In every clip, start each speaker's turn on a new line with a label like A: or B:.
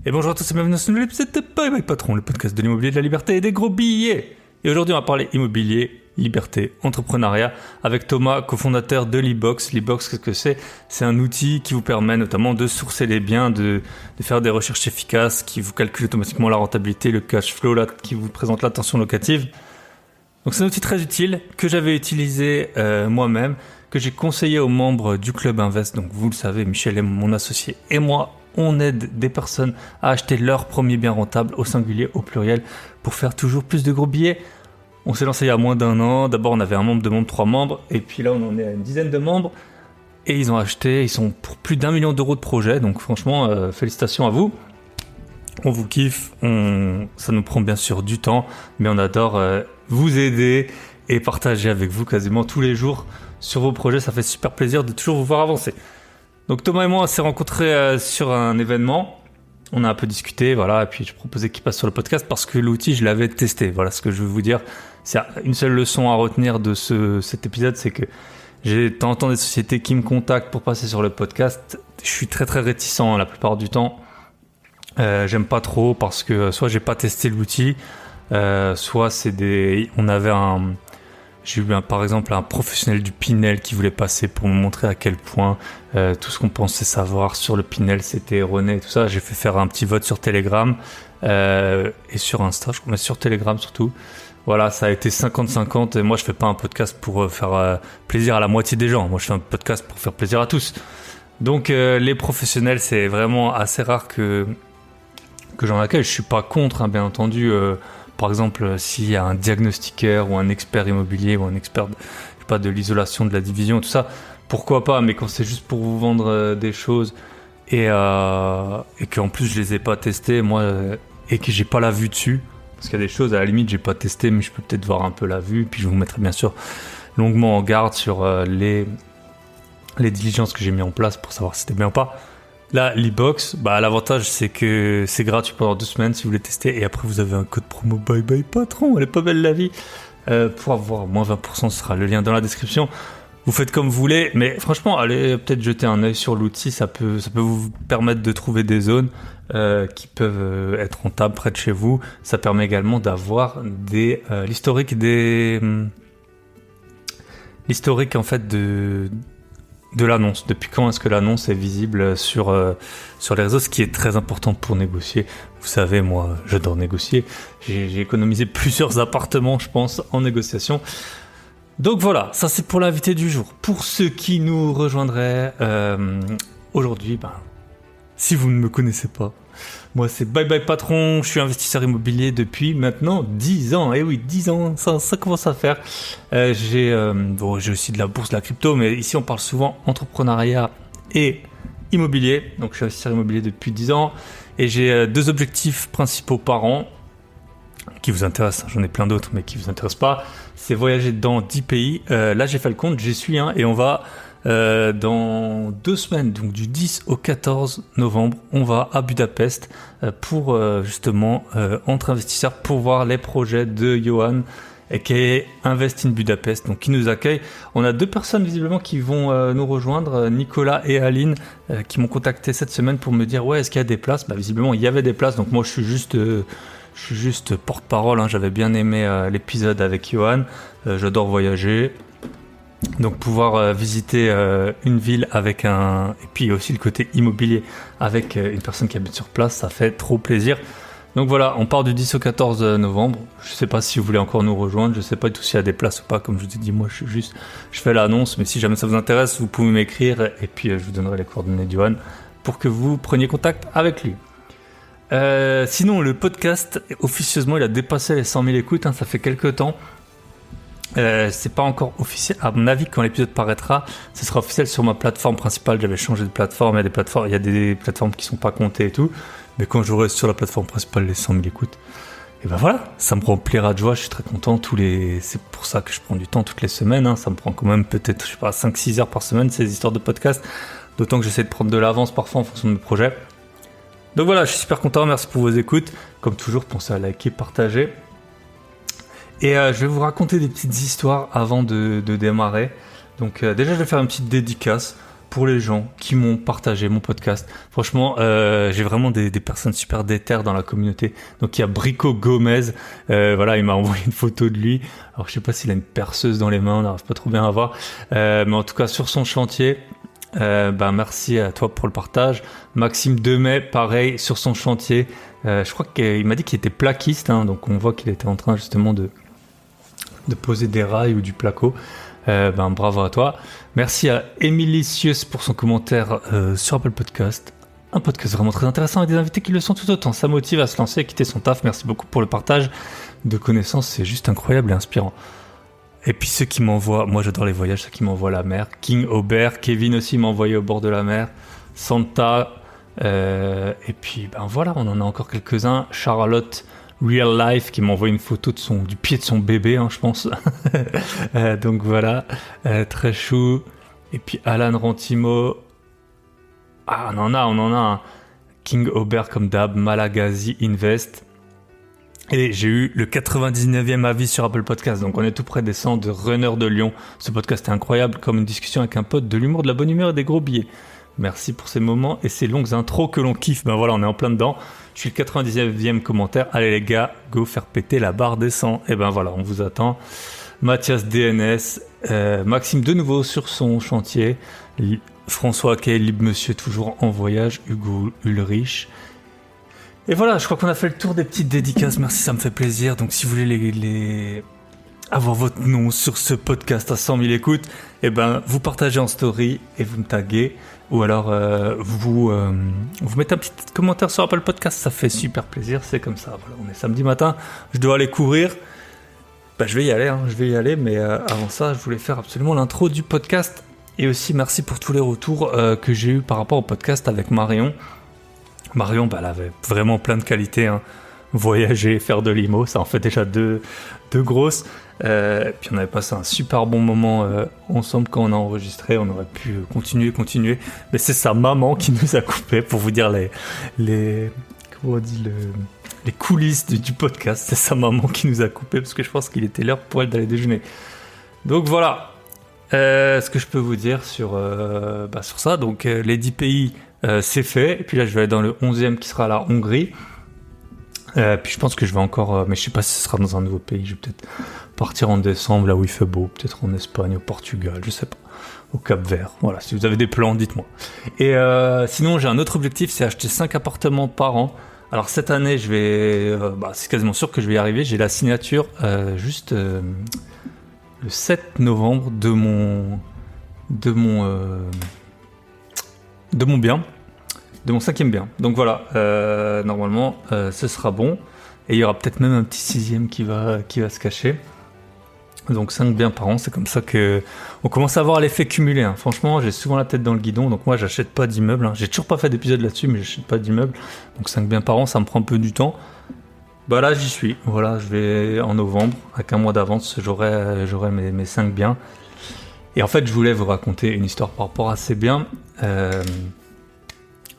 A: Et bonjour à tous et bienvenue dans ce nouvel épisode de Bye Bye Patron, le podcast de l'immobilier, de la liberté et des gros billets. Et aujourd'hui on va parler immobilier, liberté, entrepreneuriat avec Thomas, cofondateur de l'e-box. L'e-box, qu'est-ce que c'est ? C'est un outil qui vous permet notamment de sourcer les biens, de faire des recherches efficaces, qui vous calcule automatiquement la rentabilité, le cash flow, qui vous présente la tension locative. Donc c'est un outil très utile que j'avais utilisé moi-même, que j'ai conseillé aux membres du Club Invest. Donc vous le savez, Michel est mon associé et moi, on aide des personnes à acheter leur premier bien rentable au singulier, au pluriel, pour faire toujours plus de gros billets. On s'est lancé il y a moins d'un an. D'abord, on avait un membre, 3 membres. Et puis là, on en est à une dizaine de membres. Et ils ont acheté, ils sont pour plus d'1 million d'euros de projet. Donc franchement, félicitations à vous. On vous kiffe. Ça nous prend bien sûr du temps. Mais on adore vous aider et partager avec vous quasiment tous les jours sur vos projets. Ça fait super plaisir de toujours vous voir avancer. Donc Thomas et moi, on s'est rencontrés sur un événement. On a un peu discuté, voilà, et puis je proposais qu'il passe sur le podcast parce que l'outil, je l'avais testé. Voilà ce que je veux vous dire. C'est une seule leçon à retenir de cet épisode, c'est que j'ai de temps en temps des sociétés qui me contactent pour passer sur le podcast. Je suis très très réticent la plupart du temps. J'aime pas trop parce que soit j'ai pas testé l'outil, soit j'ai eu par exemple un professionnel du Pinel qui voulait passer pour me montrer à quel point tout ce qu'on pensait savoir sur le Pinel c'était erroné et tout ça. J'ai fait faire un petit vote sur Telegram et sur Insta, je crois, mais sur Telegram surtout. Voilà, ça a été 50-50 et moi je fais pas un podcast pour faire plaisir à la moitié des gens. Moi je fais un podcast pour faire plaisir à tous. Donc les professionnels, c'est vraiment assez rare que j'en accueille. Je suis pas contre, hein, bien entendu. Par exemple, s'il y a un diagnostiqueur ou un expert immobilier ou un expert de l'isolation, de la division, tout ça, pourquoi pas, mais quand c'est juste pour vous vendre des choses et qu'en plus je les ai pas testées, moi, et que j'ai pas la vue dessus, parce qu'il y a des choses à la limite j'ai pas testé, mais je peux peut-être voir un peu la vue, puis je vous mettrai bien sûr longuement en garde sur les diligences que j'ai mis en place pour savoir si c'était bien ou pas. Là, l'e-box, l'avantage c'est que c'est gratuit pendant 2 semaines si vous voulez tester et après vous avez un code promo Bye Bye Patron, elle est pas belle la vie. Pour avoir moins 20%, ce sera le lien dans la description. Vous faites comme vous voulez, mais franchement, allez peut-être jeter un œil sur l'outil, ça peut vous permettre de trouver des zones qui peuvent être rentables près de chez vous. Ça permet également d'avoir l'historique en fait de l'annonce, depuis quand est-ce que l'annonce est visible sur les réseaux, ce qui est très important pour négocier. Vous savez, moi, j'adore négocier. J'ai économisé plusieurs appartements, je pense, en négociation. Donc voilà, ça c'est pour l'invité du jour. Pour ceux qui nous rejoindraient aujourd'hui, si vous ne me connaissez pas, moi c'est Bye Bye Patron, je suis investisseur immobilier depuis maintenant 10 ans. Et oui, 10 ans, ça commence à faire. J'ai aussi de la bourse, de la crypto, mais ici on parle souvent entrepreneuriat et immobilier. Donc je suis investisseur immobilier depuis 10 ans et j'ai 2 objectifs principaux par an qui vous intéressent. J'en ai plein d'autres, mais qui vous intéressent pas. C'est voyager dans 10 pays. Là j'ai fait le compte, j'y suis et on va... dans 2 semaines, donc du 10 au 14 novembre, on va à Budapest pour justement entre investisseurs pour voir les projets de Johan qui est Invest in Budapest, donc qui nous accueille. On a 2 personnes visiblement qui vont nous rejoindre, Nicolas et Aline, qui m'ont contacté cette semaine pour me dire est-ce qu'il y a des places. Visiblement il y avait des places, donc moi je suis juste porte-parole. J'avais bien aimé l'épisode avec Johan, j'adore voyager. Donc pouvoir visiter une ville avec et puis aussi le côté immobilier avec une personne qui habite sur place, ça fait trop plaisir. Donc voilà, on part du 10 au 14 novembre. Je sais pas si vous voulez encore nous rejoindre, je sais pas du tout s'il y a des places ou pas. Comme je vous ai dit, moi je fais l'annonce, mais si jamais ça vous intéresse, vous pouvez m'écrire et puis je vous donnerai les coordonnées de Johan pour que vous preniez contact avec lui. Sinon, le podcast, officieusement, il a dépassé les 100 000 écoutes, ça fait quelques temps. C'est pas encore officiel. À mon avis, quand l'épisode paraîtra, ce sera officiel sur ma plateforme principale. J'avais changé de plateforme. Il y a des plateformes qui sont pas comptées et tout. Mais quand j'aurai sur la plateforme principale les 100 000 écoutes, et voilà, ça me remplira de joie. Je suis très content. C'est pour ça que je prends du temps toutes les semaines. Ça me prend quand même peut-être, 5-6 heures par semaine ces histoires de podcast. D'autant que j'essaie de prendre de l'avance parfois en fonction de mes projets. Donc voilà, je suis super content. Merci pour vos écoutes. Comme toujours, pensez à liker, partager. Et je vais vous raconter des petites histoires avant de démarrer. Donc déjà, je vais faire une petite dédicace pour les gens qui m'ont partagé mon podcast. Franchement, j'ai vraiment des personnes super déterres dans la communauté. Donc il y a Brico Gomez, voilà, il m'a envoyé une photo de lui. Alors je sais pas s'il a une perceuse dans les mains, on n'arrive pas trop bien à voir. Mais en tout cas sur son chantier, merci à toi pour le partage. Maxime Demey, pareil, sur son chantier. Je crois qu'il m'a dit qu'il était plaquiste, hein, donc on voit qu'il était en train justement de poser des rails ou du placo. Bravo à toi. Merci à Emilicius pour son commentaire sur Apple Podcast. Un podcast vraiment très intéressant avec des invités qui le sont tout autant. Ça motive à se lancer et quitter son taf. Merci beaucoup pour le partage de connaissances. C'est juste incroyable et inspirant. Et puis ceux qui m'envoient, moi j'adore les voyages, ceux qui m'envoient la mer. King Aubert, Kevin aussi m'a envoyé au bord de la mer. Santa, et puis voilà, on en a encore quelques-uns. Charlotte Real Life qui m'envoie une photo du pied de son bébé, hein, je pense. Donc voilà, très chou. Et puis Alan Rantimo. Ah, on en a un. King Aubert comme d'hab, Malagazi Invest. Et j'ai eu le 99e avis sur Apple Podcast, donc on est tout près des 100 de Runner de Lyon. Ce podcast est incroyable, comme une discussion avec un pote, de l'humour, de la bonne humeur et des gros billets. Merci pour ces moments et ces longues intros que l'on kiffe. Voilà, on est en plein dedans. Je suis le 99e commentaire. Allez les gars, go faire péter la barre des 100. Et voilà, on vous attend. Mathias DNS, Maxime de nouveau sur son chantier. François Kay, Libre Monsieur toujours en voyage. Hugo Ulrich. Et voilà, je crois qu'on a fait le tour des petites dédicaces. Merci, ça me fait plaisir. Donc si vous voulez avoir votre nom sur ce podcast à 100 000 écoutes, vous partagez en story et vous me taguez. Ou alors vous mettez un petit commentaire sur Apple Podcast, ça fait super plaisir, c'est comme ça. Voilà, on est samedi matin, je dois aller courir. Je vais y aller, mais avant ça, je voulais faire absolument l'intro du podcast. Et aussi, merci pour tous les retours que j'ai eu par rapport au podcast avec Marion. Marion, elle avait vraiment plein de qualités, hein. Voyager, faire de l'IMO, ça en fait déjà deux grosses. Puis on avait passé un super bon moment ensemble quand on a enregistré. On aurait pu continuer, mais c'est sa maman qui nous a coupé pour vous dire les coulisses du podcast. C'est sa maman qui nous a coupé parce que je pense qu'il était l'heure pour elle d'aller déjeuner. Donc voilà ce que je peux vous dire sur ça. Donc les 10 pays, c'est fait. Et puis là je vais aller dans le 11e qui sera la Hongrie. Puis je pense que je vais encore, mais je sais pas si ce sera dans un nouveau pays. Je vais peut-être partir en décembre là où il fait beau, peut-être en Espagne, au Portugal, je sais pas, au Cap-Vert. Voilà, si vous avez des plans, dites-moi. Et sinon, j'ai un autre objectif, c'est acheter 5 appartements par an. Alors cette année, je vais, c'est quasiment sûr que je vais y arriver. J'ai la signature juste le 7 novembre de mon bien. De mon 5e bien. Donc voilà, normalement, ce sera bon. Et il y aura peut-être même un petit 6e qui va se cacher. Donc 5 biens par an, c'est comme ça que on commence à avoir l'effet cumulé, hein. Franchement, j'ai souvent la tête dans le guidon, donc moi j'achète pas d'immeuble, hein. J'ai toujours pas fait d'épisode là-dessus, mais j'achète pas d'immeuble. Donc 5 biens par an, ça me prend un peu du temps. Là j'y suis. Voilà, je vais en novembre, avec un mois d'avance, j'aurai mes 5 biens. Et en fait, je voulais vous raconter une histoire par rapport à ces biens.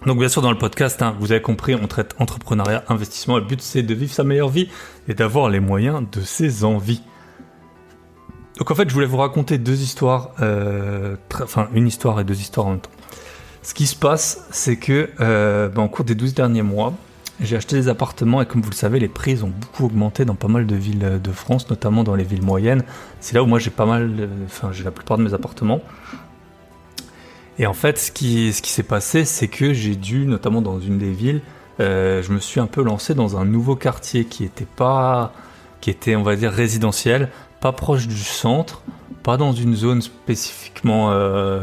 A: Donc bien sûr dans le podcast, hein, vous avez compris, on traite entrepreneuriat, investissement. Le but c'est de vivre sa meilleure vie et d'avoir les moyens de ses envies. Donc en fait je voulais vous raconter deux histoires, une histoire et deux histoires en même temps. Ce qui se passe c'est que au cours des 12 derniers mois, j'ai acheté des appartements et comme vous le savez les prix ont beaucoup augmenté dans pas mal de villes de France, notamment dans les villes moyennes. C'est là où moi j'ai la plupart de mes appartements. Et en fait, ce qui s'est passé, c'est que j'ai dû, notamment dans une des villes, je me suis un peu lancé dans un nouveau quartier qui était, on va dire, résidentiel, pas proche du centre, pas dans une zone spécifiquement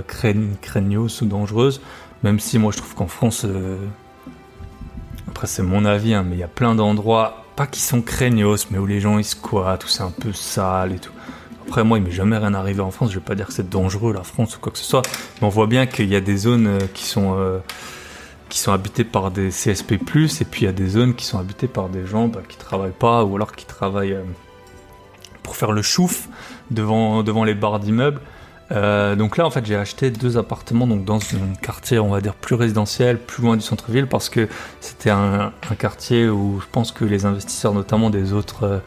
A: craignos ou dangereuse, même si moi je trouve qu'en France, après c'est mon avis, hein, mais il y a plein d'endroits, pas qui sont craignos, mais où les gens ils squattent, où c'est un peu sale et tout. Après moi il m'est jamais rien arrivé en France, je vais pas dire que c'est dangereux la France ou quoi que ce soit, mais on voit bien qu'il y a des zones qui sont habitées par des CSP+, et puis il y a des zones qui sont habitées par des gens qui travaillent pas, ou alors qui travaillent pour faire le chouf devant les barres d'immeubles. Donc là en fait j'ai acheté 2 appartements donc dans un quartier on va dire plus résidentiel, plus loin du centre-ville, parce que c'était un quartier où je pense que les investisseurs notamment des autres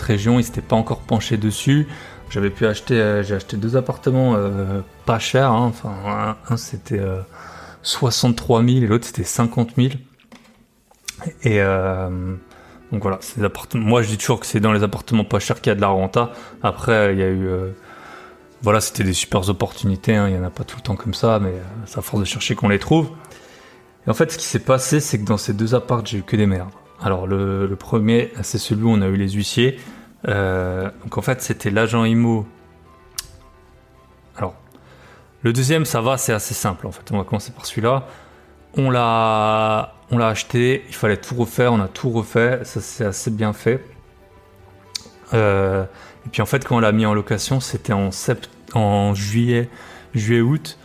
A: régions ils s'étaient pas encore penchés dessus. j'avais pu acheter, j'ai acheté 2 appartements pas chers, hein. Enfin, un c'était 63 000 et l'autre c'était 50 000. Et donc voilà, c'est des appartements. Moi je dis toujours que c'est dans les appartements pas chers qu'il y a de la renta. Après il y a eu voilà, c'était des super opportunités, hein. Il y en a pas tout le temps comme ça, mais c'est à force de chercher qu'on les trouve. Et en fait ce qui s'est passé, c'est que dans ces 2 apparts j'ai eu que des merdes. Alors le premier, c'est celui où on a eu les huissiers. Donc en fait c'était l'agent IMO. Alors le deuxième ça va, c'est assez simple en fait. On va commencer par celui-là. On l'a acheté, il fallait tout refaire, on a tout refait, ça c'est assez bien fait. Et puis en fait quand on l'a mis en location, c'était en juillet, août.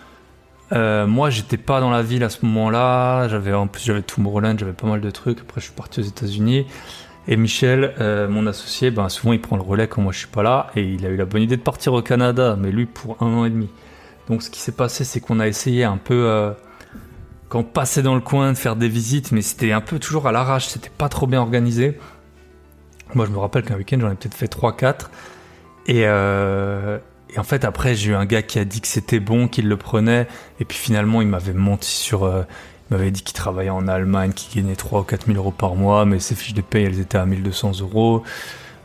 A: Moi j'étais pas dans la ville à ce moment-là, j'avais Tomorrowland, j'avais pas mal de trucs. Après je suis parti aux États-Unis et Michel, mon associé, souvent il prend le relais quand moi je suis pas là, et il a eu la bonne idée de partir au Canada, mais lui pour 1 an et demi. Donc ce qui s'est passé, c'est qu'on a essayé un peu quand on passait dans le coin de faire des visites, mais c'était un peu toujours à l'arrache, c'était pas trop bien organisé. Moi je me rappelle qu'un week-end j'en ai peut-être fait 3-4 et en fait après j'ai eu un gars qui a dit que c'était bon, qu'il le prenait, et puis finalement il m'avait menti il m'avait dit qu'il travaillait en Allemagne, qu'il gagnait 3 ou 4 000 euros par mois, mais ses fiches de paye elles étaient à 1 200 euros.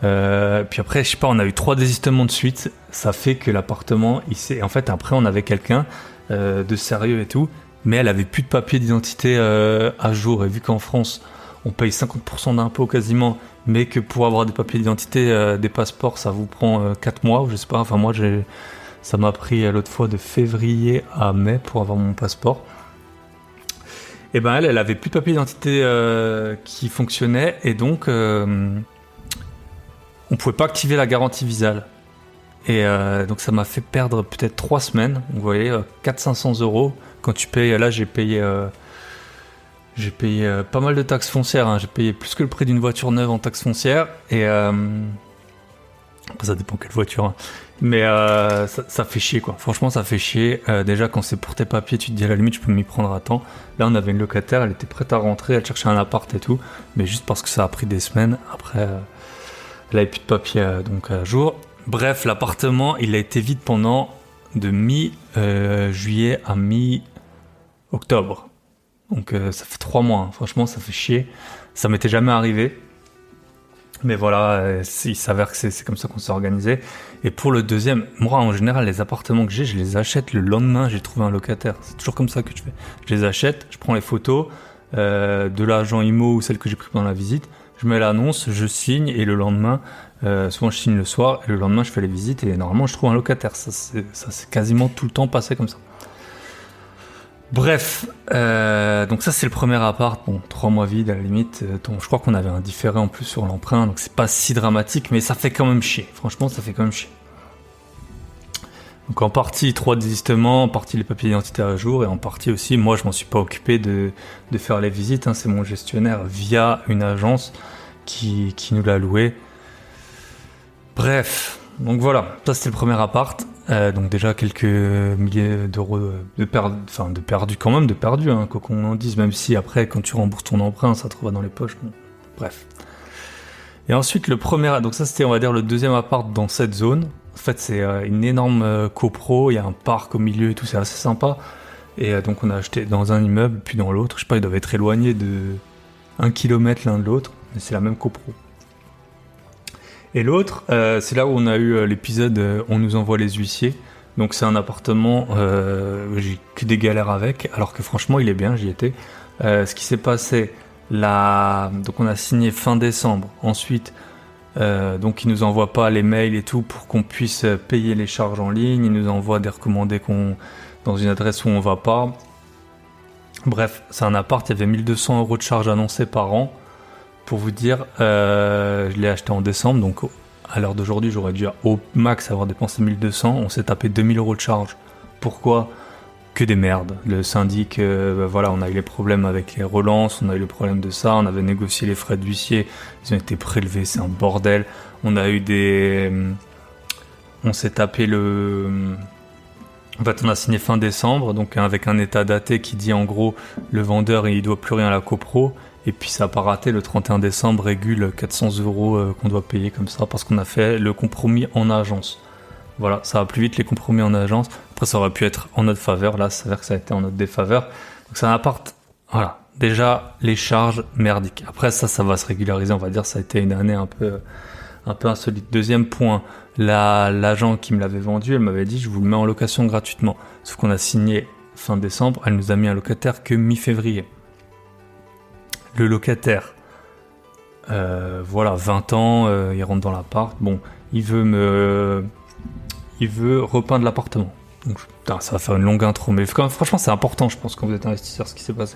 A: Puis après je sais pas, on a eu 3 désistements de suite, ça fait que l'appartement en fait après on avait quelqu'un de sérieux et tout, mais elle avait plus de papier d'identité à jour, et vu qu'en France on paye 50% d'impôts quasiment, mais que pour avoir des papiers d'identité, des passeports, ça vous prend 4 mois, ou je sais pas, enfin moi ça m'a pris l'autre fois de février à mai pour avoir mon passeport. Et elle avait plus de papier d'identité qui fonctionnait, et donc on pouvait pas activer la garantie visale. Et donc ça m'a fait perdre peut-être 3 semaines, vous voyez, 400-500 euros. Quand tu payes, là j'ai payé pas mal de taxes foncières, hein. J'ai payé plus que le prix d'une voiture neuve en taxes foncières, et ça dépend quelle voiture, hein. Mais ça fait chier quoi, franchement ça fait chier. Déjà quand c'est pour tes papiers, tu te dis à la limite je peux m'y prendre à temps. Là on avait une locataire, elle était prête à rentrer, elle cherchait un appart et tout, mais juste parce que ça a pris des semaines, après elle avait plus de papiers donc à jour. Bref, l'appartement il a été vide pendant de mi-juillet à mi-octobre. Donc ça fait 3 mois, hein. Franchement ça fait chier, ça m'était jamais arrivé. Mais voilà, il s'avère que c'est comme ça qu'on s'est organisé. Et pour le deuxième, moi en général les appartements que j'ai, je les achète le lendemain, j'ai trouvé un locataire. C'est toujours comme ça que je fais. Je les achète, je prends les photos de l'agent IMO ou celle que j'ai pris pendant la visite, je mets l'annonce, je signe, et le lendemain, souvent je signe le soir, et le lendemain je fais les visites, et normalement je trouve un locataire. Ça c'est quasiment tout le temps passé comme ça. Bref, donc ça c'est le premier appart, bon 3 mois vide à la limite, je crois qu'on avait un différé en plus sur l'emprunt, donc c'est pas si dramatique, mais ça fait quand même chier, franchement ça fait quand même chier. Donc en partie 3 désistements, en partie les papiers d'identité à jour, et en partie aussi, moi je m'en suis pas occupé de faire les visites, hein. C'est mon gestionnaire via une agence qui nous l'a loué. Bref, donc voilà, ça c'était le premier appart. Donc déjà quelques milliers d'euros de perdu quand même, hein, quoi qu'on en dise, même si après quand tu rembourses ton emprunt ça te revient dans les poches, bon. Bref. Et ensuite donc ça c'était on va dire le deuxième appart dans cette zone. En fait c'est une énorme copro, il y a un parc au milieu et tout, c'est assez sympa. Et donc on a acheté dans un immeuble puis dans l'autre, je sais pas, ils doivent être éloignés de 1 kilomètre l'un de l'autre, mais c'est la même copro. Et l'autre, c'est là où on a eu l'épisode On nous envoie les huissiers. Donc c'est un appartement, j'ai que des galères avec, alors que franchement il est bien, j'y étais. Ce qui s'est passé, donc on a signé fin décembre. Ensuite, donc ils nous envoient pas les mails et tout pour qu'on puisse payer les charges en ligne. Ils nous envoient des recommandés dans une adresse où on va pas. Bref, c'est un appart, il y avait 1 200 euros de charges annoncées par an. Pour vous dire, je l'ai acheté en décembre, donc à l'heure d'aujourd'hui, j'aurais dû au max avoir dépensé 1 200. On s'est tapé 2 000 euros de charges. Pourquoi ? Que des merdes. Le syndic, voilà, on a eu les problèmes avec les relances, on a eu le problème de ça, on avait négocié les frais d'huissier, ils ont été prélevés, c'est un bordel. On a eu on s'est tapé En fait, on a signé fin décembre, donc avec un état daté qui dit en gros, le vendeur, il doit plus rien à la copro. Et puis ça n'a pas raté, le 31 décembre régule 400 euros qu'on doit payer comme ça, parce qu'on a fait le compromis en agence. Voilà, ça va plus vite les compromis en agence. Après, ça aurait pu être en notre faveur. Là, ça s'avère que ça a été en notre défaveur. Donc, c'est un appart. Voilà. Déjà, les charges merdiques. Après, ça va se régulariser. On va dire, ça a été une année un peu insolite. Deuxième point, l'agent qui me l'avait vendu, elle m'avait dit, je vous le mets en location gratuitement. Sauf qu'on a signé fin décembre. Elle nous a mis un locataire que mi-février. Le locataire, 20 ans, il rentre dans l'appart. Bon, il veut repeindre l'appartement. Donc, putain, ça va faire une longue intro, mais franchement, c'est important, je pense, quand vous êtes investisseur, ce qui s'est passé.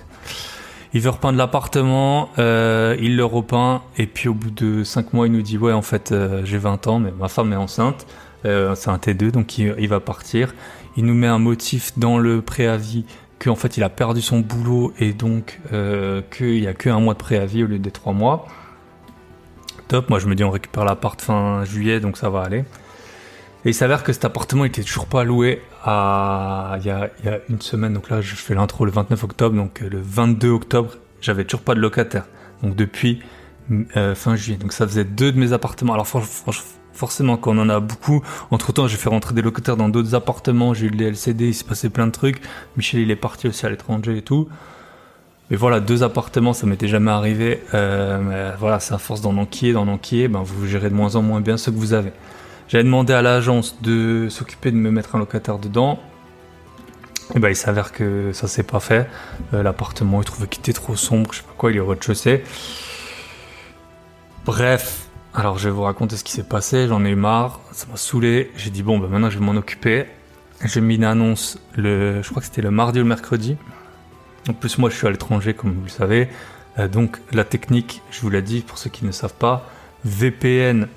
A: Il veut repeindre l'appartement, il le repeint, et puis au bout de 5 mois, il nous dit, ouais, en fait, j'ai 20 ans, mais ma femme est enceinte, c'est un T2, donc il va partir. Il nous met un motif dans le préavis qu'en fait, il a perdu son boulot, et donc qu'il n'y a que 1 mois de préavis au lieu des 3 mois. Top, moi je me dis, on récupère l'appart fin juillet, donc ça va aller. Et il s'avère que cet appartement était toujours pas loué il y a une semaine. Donc là, je fais l'intro le 29 octobre. Donc le 22 octobre, j'avais toujours pas de locataire. Donc depuis fin juillet. Donc ça faisait 2 de mes appartements. Alors forcément, quand on en a beaucoup, entre-temps, j'ai fait rentrer des locataires dans d'autres appartements. J'ai eu les LCD, il s'est passé plein de trucs. Michel, il est parti aussi à l'étranger et tout. Mais voilà, 2 appartements, ça m'était jamais arrivé. Mais voilà, c'est à force d'en enquiller, vous gérez de moins en moins bien ce que vous avez. J'avais demandé à l'agence de s'occuper de me mettre un locataire dedans. Et il s'avère que ça s'est pas fait. L'appartement, il trouvait qu'il était trop sombre, je sais pas quoi, il est au rez-de-chaussée. Bref, alors je vais vous raconter ce qui s'est passé, j'en ai eu marre, ça m'a saoulé. J'ai dit maintenant je vais m'en occuper. J'ai mis une annonce, je crois que c'était le mardi ou le mercredi. En plus moi je suis à l'étranger comme vous le savez. Donc la technique, je vous l'ai dit pour ceux qui ne savent pas, VPN,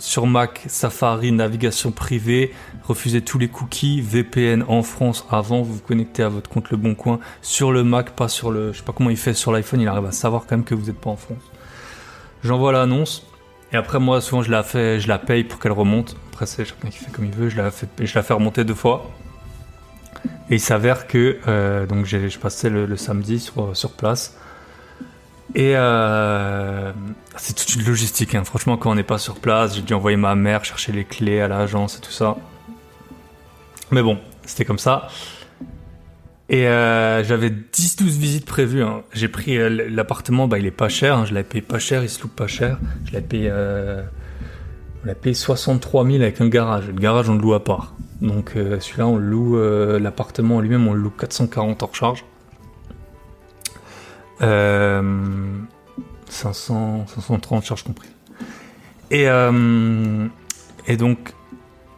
A: sur Mac, Safari, navigation privée, refusez tous les cookies, VPN en France avant, vous vous connectez à votre compte Le Bon Coin sur le Mac, pas sur je sais pas comment il fait sur l'iPhone, il arrive à savoir quand même que vous n'êtes pas en France. J'envoie l'annonce et après moi souvent je la paye pour qu'elle remonte. Après c'est chacun qui fait comme il veut, je la fais remonter 2 fois. Et il s'avère que donc je passais le samedi sur place. Et c'est toute une logistique, hein. Franchement, quand on n'est pas sur place, j'ai dû envoyer ma mère chercher les clés à l'agence et tout ça. Mais bon, c'était comme ça. Et j'avais 10-12 visites prévues, hein. J'ai pris l'appartement, il est pas cher, hein. Je l'avais payé pas cher, il se loupe pas cher. Je l'avais payé, on l'a payé 63 000 avec un garage. Le garage, on le loue à part. Donc celui-là, on le loue, l'appartement lui-même, on le loue 440 hors charge. 530 charges compris. Et donc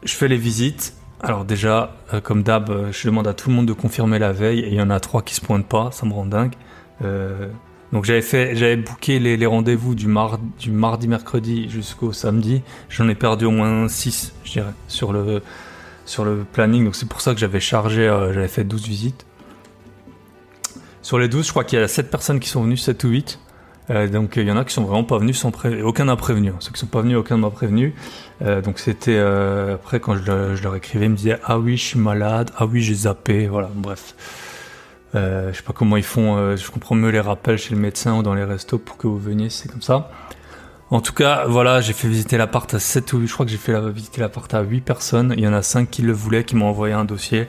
A: je fais les visites. Alors déjà comme d'hab, je demande à tout le monde de confirmer la veille et il y en a 3 qui se pointent pas, ça me rend dingue. Donc j'avais booké les rendez-vous du mardi mercredi jusqu'au samedi. J'en ai perdu au moins 6 je dirais sur le planning, donc c'est pour ça que j'avais fait 12 visites. Sur les 12, je crois qu'il y a 7 personnes qui sont venues, 7 ou 8. Donc il y en a qui sont vraiment pas venus sans aucun n'a prévenu. Ceux qui sont pas venus, aucun m'a prévenu. Donc c'était après quand je leur écrivais, ils me disaient ah oui je suis malade, ah oui j'ai zappé, voilà bref. Je sais pas comment ils font, je comprends mieux les rappels chez le médecin ou dans les restos pour que vous veniez si c'est comme ça. En tout cas voilà, j'ai fait visiter l'appart à 7 ou 8, je crois que j'ai fait visiter l'appart à 8 personnes. Il y en a 5 qui le voulaient, qui m'ont envoyé un dossier.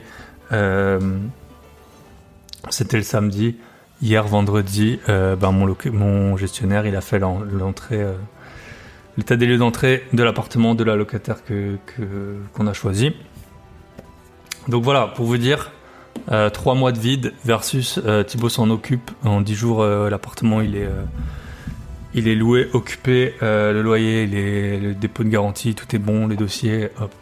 A: C'était le samedi. Hier, vendredi, mon gestionnaire, il a fait l'entrée, l'état des lieux d'entrée de l'appartement de la locataire qu'on a choisi. Donc voilà, pour vous dire, 3 mois de vide versus Thibaut s'en occupe. En 10 jours, l'appartement, il est loué, occupé, le loyer, le dépôt de garantie, tout est bon, les dossiers, hop.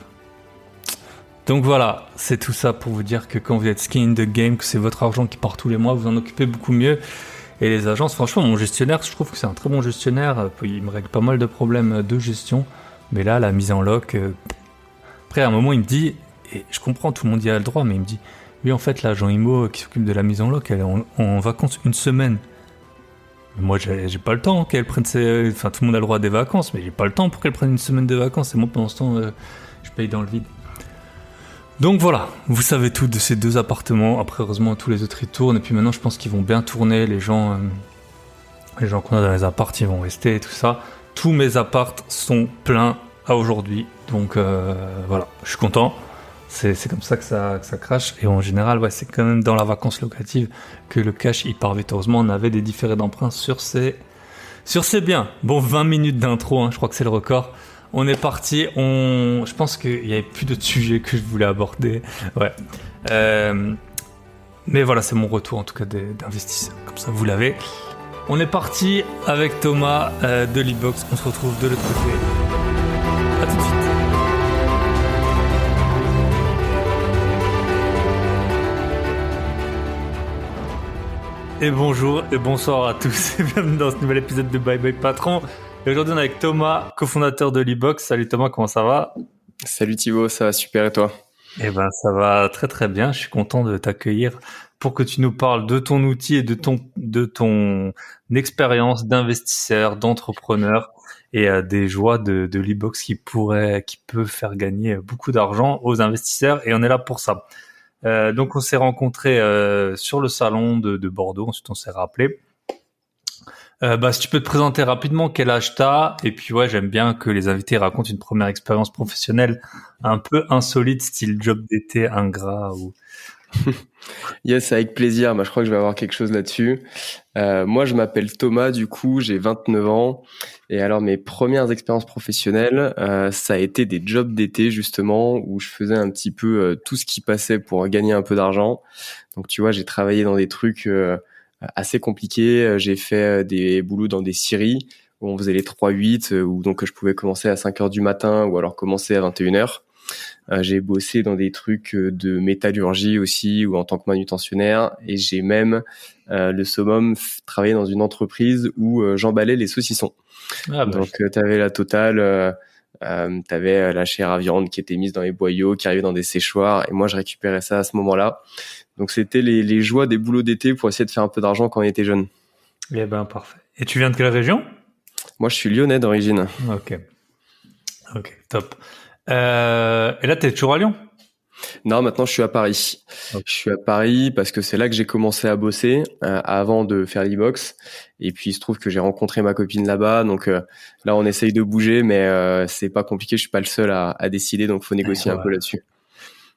A: Donc voilà, c'est tout ça pour vous dire que quand vous êtes skin in the game, que c'est votre argent qui part tous les mois, vous en occupez beaucoup mieux. Et les agences, franchement, mon gestionnaire, je trouve que c'est un très bon gestionnaire. Il me règle pas mal de problèmes de gestion. Mais là, la mise en loc... Après, à un moment, il me dit, et je comprends, tout le monde y a le droit, mais il me dit, oui, en fait, l'agent IMO qui s'occupe de la mise en loc, elle est en vacances 1 semaine. Mais moi, j'ai pas le temps qu'elle prenne Enfin, tout le monde a le droit à des vacances, mais j'ai pas le temps pour qu'elle prenne 1 semaine de vacances. Et moi, pendant ce temps, je paye dans le vide. Donc voilà, vous savez tout de ces 2 appartements. Après, heureusement, tous les autres ils tournent. Et puis maintenant, je pense qu'ils vont bien tourner. Les gens qu'on a dans les apparts, ils vont rester et tout ça. Tous mes apparts sont pleins à aujourd'hui. Donc voilà, je suis content. C'est comme ça que ça crache. Et en général, ouais, c'est quand même dans la vacance locative que le cash il part vite. Heureusement, on avait des différés d'emprunt sur ces biens. Bon, 20 minutes d'intro, hein, je crois que c'est le record. On est parti. Je pense qu'il y avait plus d'autres sujets que je voulais aborder. Ouais. Mais voilà, c'est mon retour en tout cas d'investisseur. Comme ça, vous l'avez. On est parti avec Thomas de l'e-box. On se retrouve de l'autre côté. À tout de suite. Et bonjour et bonsoir à tous et bienvenue dans ce nouvel épisode de Bye Bye Patron. Et aujourd'hui on est avec Thomas, cofondateur de l'e-box. Salut Thomas, comment ça va?
B: Salut Thibaut, ça va super et toi?
A: Eh ben ça va très très bien, je suis content de t'accueillir pour que tu nous parles de ton outil et de ton expérience d'investisseur, d'entrepreneur et des joies de l'e-box qui peut faire gagner beaucoup d'argent aux investisseurs et on est là pour ça. Donc on s'est rencontrés sur le salon de Bordeaux, ensuite on s'est rappelé. Si tu peux te présenter rapidement quel âge t'as, et puis ouais, j'aime bien que les invités racontent une première expérience professionnelle un peu insolite, style job d'été ingrat ou...
B: Yes, avec plaisir. Je crois que je vais avoir quelque chose là-dessus. Moi, je m'appelle Thomas, du coup, j'ai 29 ans. Et alors, mes premières expériences professionnelles, ça a été des jobs d'été, justement, où je faisais un petit peu tout ce qui passait pour gagner un peu d'argent. Donc, tu vois, j'ai travaillé dans des trucs assez compliqués. J'ai fait des boulots dans des scieries où on faisait les 3-8, où donc je pouvais commencer à 5 heures du matin ou alors commencer à 21 heures. J'ai bossé dans des trucs de métallurgie aussi ou en tant que manutentionnaire et j'ai même le summum travaillé dans une entreprise où j'emballais les saucissons. Donc t'avais la totale, t'avais la chair à viande qui était mise dans les boyaux, qui arrivait dans des séchoirs et moi je récupérais ça à ce moment-là. Donc c'était les joies des boulots d'été pour essayer de faire un peu d'argent quand on était jeune.
A: Eh ben parfait. Et tu viens de quelle région?
B: Moi je suis lyonnais d'origine.
A: Ok, top. Et là, t'es toujours à Lyon?
B: Non, maintenant je suis à Paris. Okay. Je suis à Paris parce que c'est là que j'ai commencé à bosser avant de faire l'e-box. Et puis il se trouve que j'ai rencontré ma copine là-bas. Donc là, on essaye de bouger, mais c'est pas compliqué. Je suis pas le seul à décider, donc faut négocier un peu là-dessus.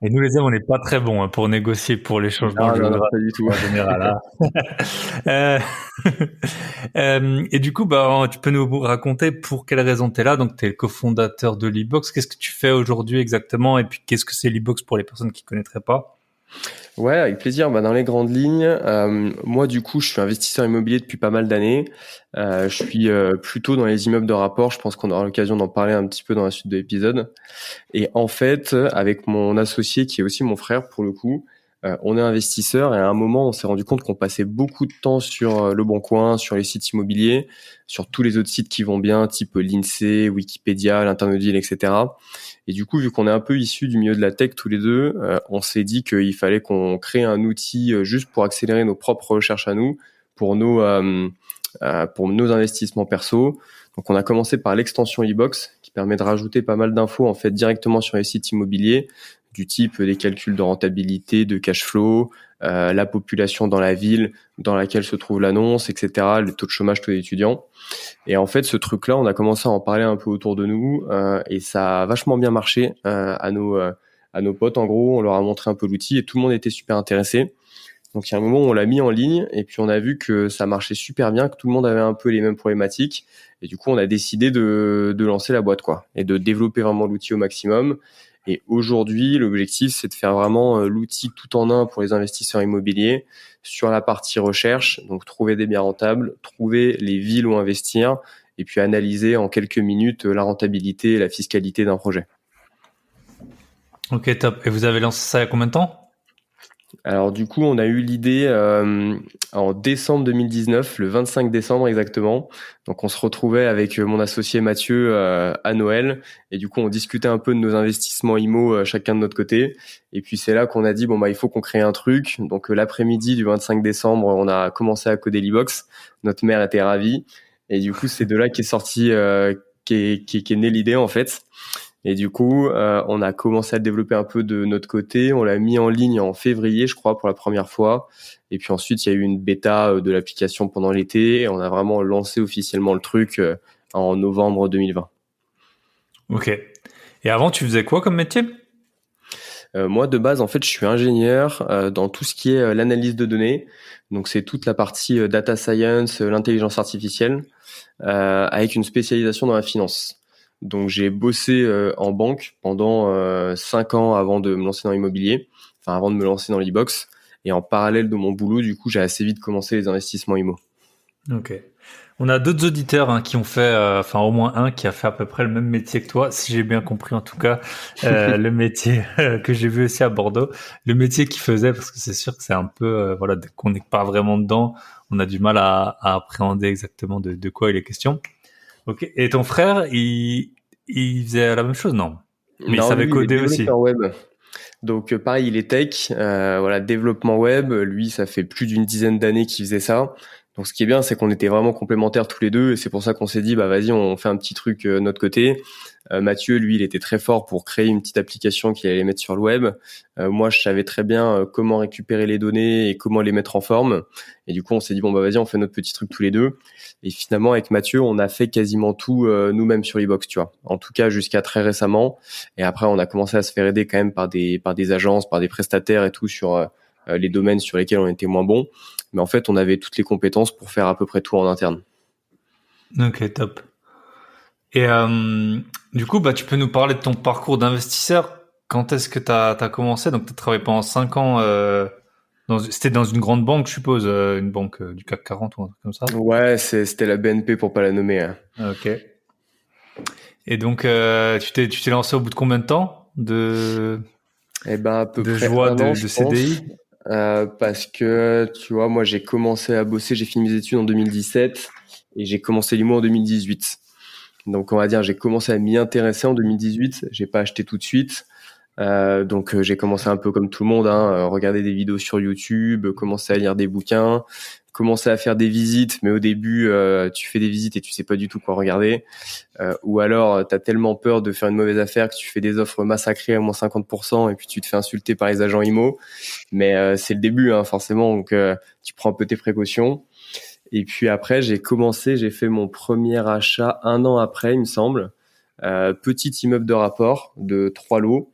A: Et nous les hommes, on n'est pas très bons pour négocier pour les changements
B: géographiques pas du tout
A: en général. Et du coup, tu peux nous raconter pour quelle raison tu es là. Donc, tu es le cofondateur de l'e-box. Qu'est-ce que tu fais aujourd'hui exactement? Et puis, qu'est-ce que c'est l'e-box pour les personnes qui ne connaîtraient pas?
B: Ouais, avec plaisir. Dans les grandes lignes, moi du coup, je suis investisseur immobilier depuis pas mal d'années. Je suis plutôt dans les immeubles de rapport. Je pense qu'on aura l'occasion d'en parler un petit peu dans la suite de l'épisode. Et en fait, avec mon associé qui est aussi mon frère pour le coup, on est investisseur et à un moment, on s'est rendu compte qu'on passait beaucoup de temps sur Le Bon Coin, sur les sites immobiliers, sur tous les autres sites qui vont bien, type l'INSEE, Wikipédia, l'Internodil, etc. Et du coup, vu qu'on est un peu issus du milieu de la tech tous les deux, on s'est dit qu'il fallait qu'on crée un outil juste pour accélérer nos propres recherches à nous, pour nos investissements perso. Donc, on a commencé par l'extension e-box qui permet de rajouter pas mal d'infos en fait directement sur les sites immobiliers, du type des calculs de rentabilité, de cash flow, la population dans la ville dans laquelle se trouve l'annonce, etc., le taux de chômage, taux d'étudiants. Et en fait, ce truc-là, on a commencé à en parler un peu autour de nous et ça a vachement bien marché à nos potes. En gros, on leur a montré un peu l'outil et tout le monde était super intéressé. Donc, il y a un moment où on l'a mis en ligne et puis on a vu que ça marchait super bien, que tout le monde avait un peu les mêmes problématiques. Et du coup, on a décidé de lancer la boîte, quoi, et de développer vraiment l'outil au maximum. Et aujourd'hui, l'objectif, c'est de faire vraiment l'outil tout en un pour les investisseurs immobiliers sur la partie recherche. Donc, trouver des biens rentables, trouver les villes où investir et puis analyser en quelques minutes la rentabilité et la fiscalité d'un projet.
A: Ok, top. Et vous avez lancé ça il y a combien de temps ?
B: Alors du coup, on a eu l'idée en décembre 2019, le 25 décembre exactement. Donc on se retrouvait avec mon associé Mathieu à Noël et du coup on discutait un peu de nos investissements IMO chacun de notre côté. Et puis c'est là qu'on a dit il faut qu'on crée un truc. Donc l'après-midi du 25 décembre, on a commencé à coder l'e-box. Notre mère était ravie et du coup c'est de là qu'est sorti qu'est née l'idée en fait. Et du coup, on a commencé à le développer un peu de notre côté. On l'a mis en ligne en février, je crois, pour la première fois. Et puis ensuite, il y a eu une bêta de l'application pendant l'été. Et on a vraiment lancé officiellement le truc en novembre 2020.
A: Ok. Et avant, tu faisais quoi comme métier?
B: Moi, de base, en fait, je suis ingénieur dans tout ce qui est l'analyse de données. Donc, c'est toute la partie data science, l'intelligence artificielle, avec une spécialisation dans la finance. Donc, j'ai bossé en banque pendant 5 ans avant de me lancer dans l'immobilier, enfin avant de me lancer dans l'e-box. Et en parallèle de mon boulot, du coup, j'ai assez vite commencé les investissements immo.
A: Ok. On a d'autres auditeurs hein, qui ont fait, enfin au moins un qui a fait à peu près le même métier que toi, si j'ai bien compris en tout cas, le métier que j'ai vu aussi à Bordeaux, le métier qu'il faisait, parce que c'est sûr que c'est un peu, voilà, dès qu'on n'est pas vraiment dedans, on a du mal à appréhender exactement de quoi il est question. Ok. Et ton frère, il faisait la même chose, non? Mais il
B: Non,
A: savait
B: lui, il est
A: coder aussi.
B: développeur web. Donc pareil, il est tech, voilà, développement web. Lui, ça fait plus d'une dizaine d'années qu'il faisait ça. Donc ce qui est bien, c'est qu'on était vraiment complémentaires tous les deux, et c'est pour ça qu'on s'est dit, bah vas-y, on fait un petit truc de notre côté. Mathieu, lui, il était très fort pour créer une petite application qu'il allait mettre sur le web. Moi, je savais très bien comment récupérer les données et comment les mettre en forme. Et du coup, on s'est dit, bon bah vas-y, on fait notre petit truc tous les deux. Et finalement, avec Mathieu, on a fait quasiment tout nous-mêmes sur l'e-box, tu vois. En tout cas, jusqu'à très récemment. Et après, on a commencé à se faire aider quand même par des agences, par des prestataires et tout sur les domaines sur lesquels on était moins bon. Mais en fait, on avait toutes les compétences pour faire à peu près tout en interne.
A: Ok, top. Et du coup, bah, tu peux nous parler de ton parcours d'investisseur. Quand est-ce que tu as commencé? Donc, tu as travaillé pendant 5 ans. C'était dans une grande banque, je suppose, une banque du CAC 40 ou un truc comme ça.
B: Ouais, c'était la BNP pour pas la nommer, hein.
A: Ok. Et donc, tu t'es lancé au bout de combien de temps
B: Eh ben, à peu
A: de
B: près
A: joie
B: 1 an, je
A: de
B: pense.
A: CDI?
B: Parce que, tu vois, moi, j'ai commencé à bosser, j'ai fini mes études en 2017 et j'ai commencé l'IMO en 2018. Donc, on va dire, j'ai commencé à m'y intéresser en 2018. J'ai pas acheté tout de suite. Donc, j'ai commencé un peu comme tout le monde, hein, regarder des vidéos sur YouTube, commencer à lire des bouquins, commencer à faire des visites. Mais au début, tu fais des visites et tu sais pas du tout quoi regarder. Ou alors, tu as tellement peur de faire une mauvaise affaire que tu fais des offres massacrées à moins 50% et puis tu te fais insulter par les agents IMO. Mais c'est le début, hein, forcément. Donc, tu prends un peu tes précautions. Et puis après, j'ai fait mon premier achat 1 an après, il me semble. Petit immeuble de rapport de 3 lots,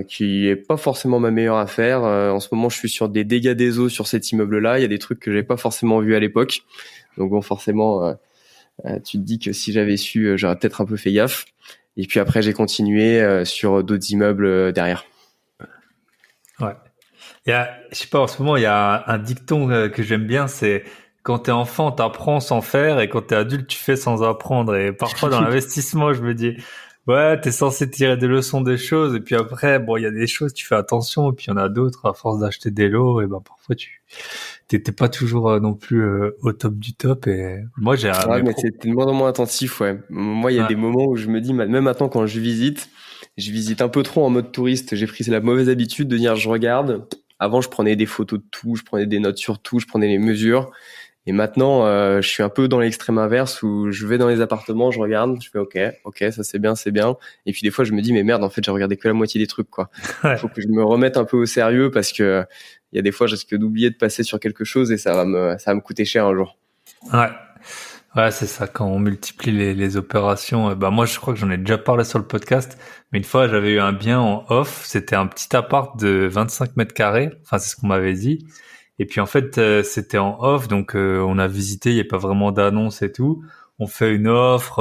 B: qui est pas forcément ma meilleure affaire. En ce moment, je suis sur des dégâts des eaux sur cet immeuble-là. Il y a des trucs que j'avais pas forcément vus à l'époque. Donc bon, forcément, tu te dis que si j'avais su, j'aurais peut-être un peu fait gaffe. Et puis après, j'ai continué sur d'autres immeubles derrière.
A: Ouais. Je sais pas, en ce moment, il y a un dicton que j'aime bien, c'est quand t'es enfant, t'apprends sans faire, et quand t'es adulte, tu fais sans apprendre. Et parfois, dans l'investissement, je me dis, ouais, t'es censé tirer des leçons des choses, et puis après, bon, il y a des choses, tu fais attention, et puis il y en a d'autres, à force d'acheter des lots, et ben, parfois, t'es pas toujours non plus au top du top, et moi, j'ai
B: Ouais,
A: mes
B: mais
A: pros.
B: c'était de moins en moins attentif, ouais. Moi, il y a des
A: Ouais.
B: moments où je me dis, même maintenant quand je visite un peu trop en mode touriste. J'ai pris la mauvaise habitude de dire je regarde. Avant, je prenais des photos de tout, je prenais des notes sur tout, je prenais les mesures. Et maintenant, je suis un peu dans l'extrême inverse où je vais dans les appartements, je regarde, je fais ok, ça c'est bien, c'est bien. Et puis des fois, je me dis mais merde, en fait, j'ai regardé que la moitié des trucs, quoi. Donc, faut que je me remette un peu au sérieux parce que il y a des fois, je risque d'oublier de passer sur quelque chose et ça va me coûter cher un jour.
A: Ouais. Ouais, c'est ça, quand on multiplie les opérations. Bah moi, je crois que j'en ai déjà parlé sur le podcast, mais une fois, j'avais eu un bien en off. C'était un petit appart de 25 mètres carrés. Enfin, c'est ce qu'on m'avait dit. Et puis, en fait, c'était en off. Donc, on a visité. Il n'y a pas vraiment d'annonce et tout. On fait une offre.